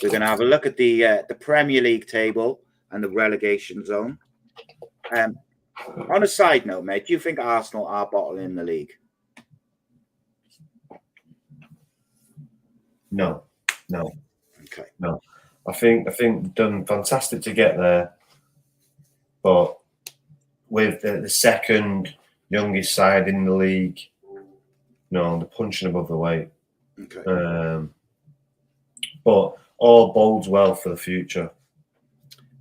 E: we're going to have a look at the Premier League table and the relegation zone. On a side note, mate, do you think Arsenal are bottling the league?
C: No.
E: Okay.
C: No. I think they've done fantastic to get there, but with the second youngest side in the league, no, they're punching above the weight.
E: Okay.
C: But all bodes well for the future.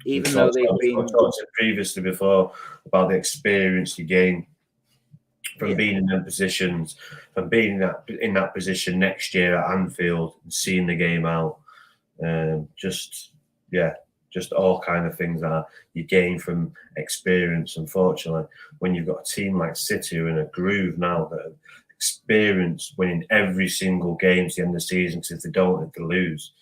E: Even though they've been
C: talked previously before about the experience you gain from being in them positions, from being in that position next year at Anfield and seeing the game out. Just all kind of things that you gain from experience. Unfortunately, when you've got a team like City who are in a groove now that have experienced winning every single game to the end of the season, because if they don't, they lose.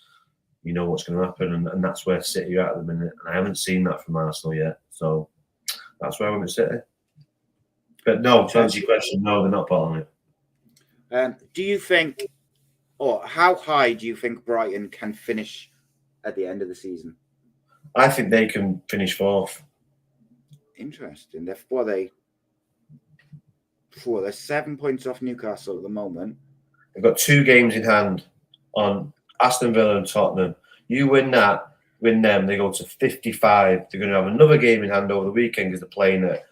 C: You know what's going to happen, and that's where City are at the minute. And I haven't seen that from Arsenal yet, so that's where I went with City. But no, to answer your question, no, they're not bottling it.
E: Do you think, or how high do you think Brighton can finish at the end of the season?
C: I think they can finish fourth.
E: Interesting. They're 7 points off Newcastle at the moment.
C: They've got 2 games in hand on Aston Villa and Tottenham. You win them, they go to 55. They're going to have another game in hand over the weekend because they're playing at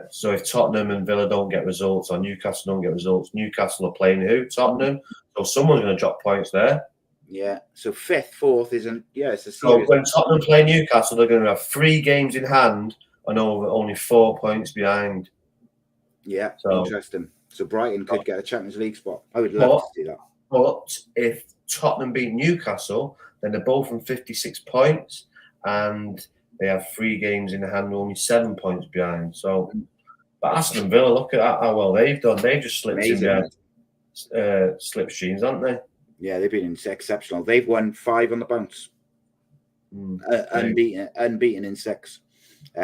C: So if Tottenham and Villa don't get results, or Newcastle don't get results, Newcastle are playing who? Tottenham. So someone's going to drop points there.
E: Yeah. So 5th, 4th isn't. Yeah, it's a
C: So
E: serious.
C: when Tottenham play Newcastle, they're going to have 3 games in hand and only 4 points behind.
E: Yeah.
C: So,
E: interesting. So Brighton could get a Champions League spot. I would love to see that.
C: But if Tottenham beat Newcastle, then they're both on 56 points and they have 3 games in hand, only 7 points behind. So, but Aston Villa, look at how well they've done. They've just slipped in behind slipstreams, haven't they?
E: Yeah, they've been exceptional. They've won 5 on the bounce. Unbeaten in 6.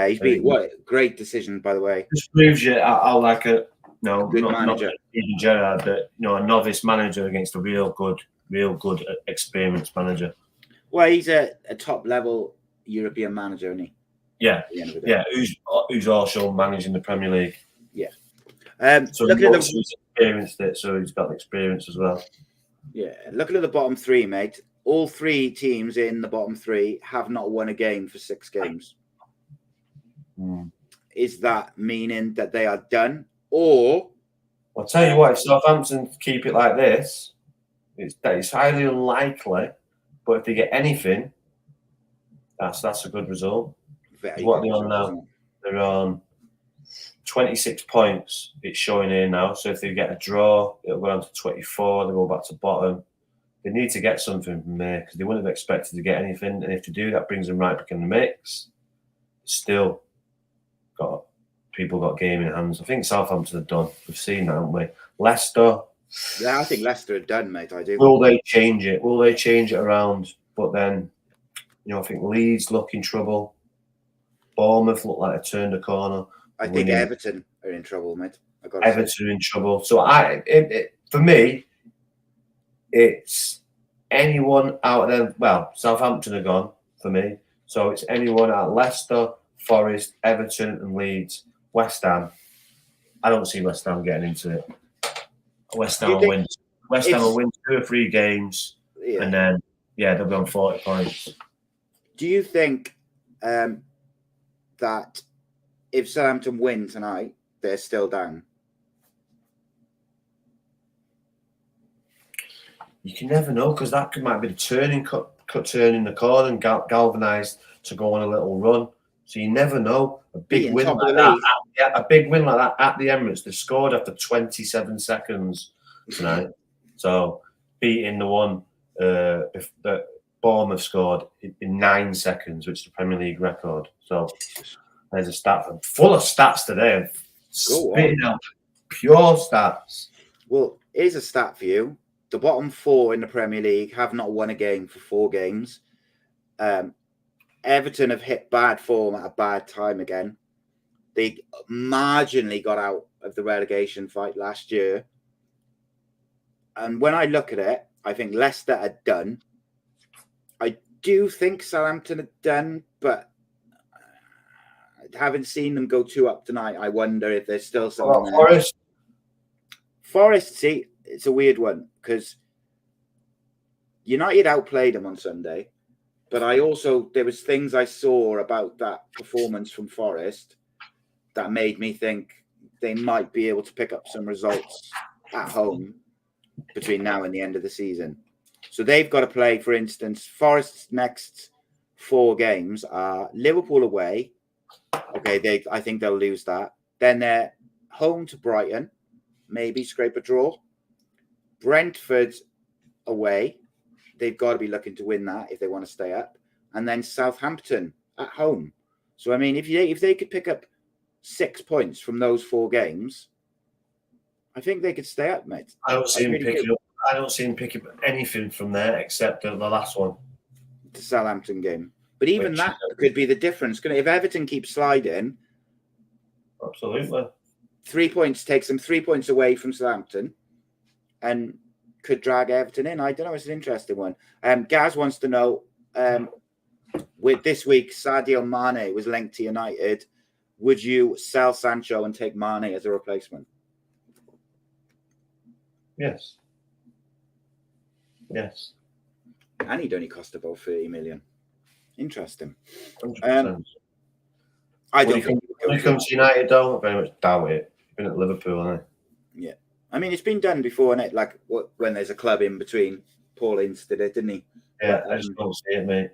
E: He's beat what? Great decision, by the way.
C: This proves you how like a
E: good manager.
C: Not Gerrard, but a novice manager against a real good experienced manager.
E: Well, he's a top level European manager, isn't he?
C: Yeah, who's also managing the Premier League.
E: Yeah.
C: So he's experienced it, so he's got the experience as well.
E: Yeah, looking at the bottom 3, mate. All 3 teams in the bottom 3 have not won a game for 6 games. Is that meaning that they are done, or?
C: I'll tell you what. If Southampton keep it like this, it's highly unlikely. But if they get anything, that's a good result. What are they on now? They're on 26 points. It's showing here now. So if they get a draw, it'll go down to 24. They go back to bottom. They need to get something from there because they wouldn't have expected to get anything. And if they do, that brings them right back in the mix. Still people got game in hands. I think Southampton are done. We've seen that, haven't we? Leicester.
E: Yeah, I think Leicester are done, mate. I do.
C: Will they change it? Will they change it around? But then, I think Leeds look in trouble. Bournemouth look like they turned a corner.
E: I think Everton are in trouble, mate.
C: Everton are in trouble. So for me, it's anyone out of them. Well, Southampton are gone for me. So it's anyone out of Leicester, Forest, Everton, and Leeds. West Ham. I don't see West Ham getting into it. West Ham will win. West Ham will win 2 or 3 games, and then they'll be on 40 points.
E: Do you think that if Southampton win tonight, they're still down?
C: You can never know because that might be the turning the corner and galvanised to go on a little run. So you never know. A big win like that at the Emirates. They scored after 27 seconds tonight. So beating the one that Bournemouth scored in 9 seconds, which is the Premier League record. So there's a stat full of stats today. Spitting out pure stats.
E: Well, here's a stat for you. The bottom 4 in the Premier League have not won a game for 4 games. Everton have hit bad form at a bad time again. They marginally got out of the relegation fight last year. And when I look at it, I think Leicester are done. I do think Southampton are done, but having seen them go 2 up tonight, I wonder if there's still something there. Forest, see, it's a weird one because United outplayed them on Sunday. But there was things I saw about that performance from Forest that made me think they might be able to pick up some results at home between now and the end of the season. So they've got to play, for instance, Forest's next 4 games are Liverpool away. Okay, I think they'll lose that. Then they're home to Brighton, maybe scrape a draw. Brentford away. They've got to be looking to win that if they want to stay up. And then Southampton at home. So, I mean, if they could pick up 6 points from those 4 games, I think they could stay up, mate.
C: I don't see him picking up anything from there except the last one.
E: The Southampton game. But even that could be the difference. If Everton keeps sliding,
C: absolutely.
E: 3 points takes them 3 points away from Southampton and could drag Everton in. I don't know. It's an interesting one. Gaz wants to know, with this week, Sadio Mane was linked to United. Would you sell Sancho and take Mane as a replacement?
C: Yes. Yes.
E: And he'd only cost about 30 million. Interesting.
C: 100%.
E: I don't think
C: When it comes to United, though, I very much doubt it. Been at Liverpool, hasn't he?
E: Yeah. I mean, it's been done before, isn't it? Like when there's a club in between. Paul Ince did it, didn't he?
C: Yeah, I just don't see it, mate.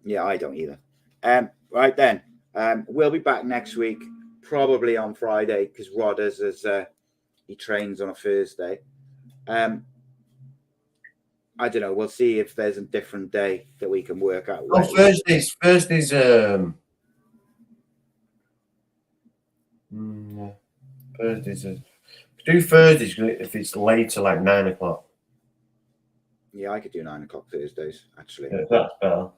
E: Yeah, I don't either. Right then. We'll be back next week, probably on Friday, because Rodders he trains on a Thursday. I don't know. We'll see if there's a different day that we can work out.
C: Oh, Thursdays. Thursdays. Do Thursdays if it's later, like 9 o'clock.
E: Yeah, I could do 9 o'clock Thursdays, actually.
C: Yeah, that's better.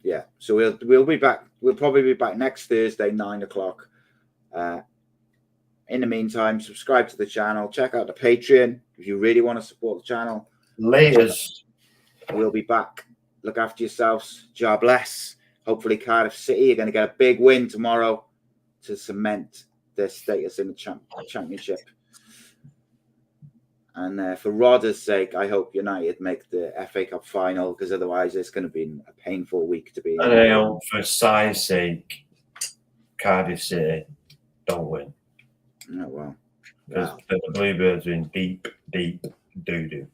E: Yeah, so we'll be back. We'll probably be back next Thursday, 9 o'clock. In the meantime, subscribe to the channel. Check out the Patreon if you really want to support the channel.
C: Laters.
E: We'll be back. Look after yourselves. God bless. Hopefully, Cardiff City are going to get a big win tomorrow to cement their status in the championship. And for Rodder's sake, I hope United make the FA Cup final, because otherwise it's going to be a painful week to be in.
C: And I hope for size sake, Cardiff City don't win.
E: Oh, well.
C: Because the Bluebirds are in deep doo-doo.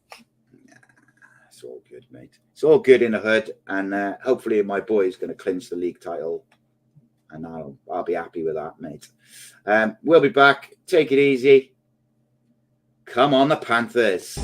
E: It's all good, mate. It's all good in the hood. And hopefully my boy's going to clinch the league title. And I'll be happy with that, mate. We'll be back. Take it easy. Come on, the Panthers.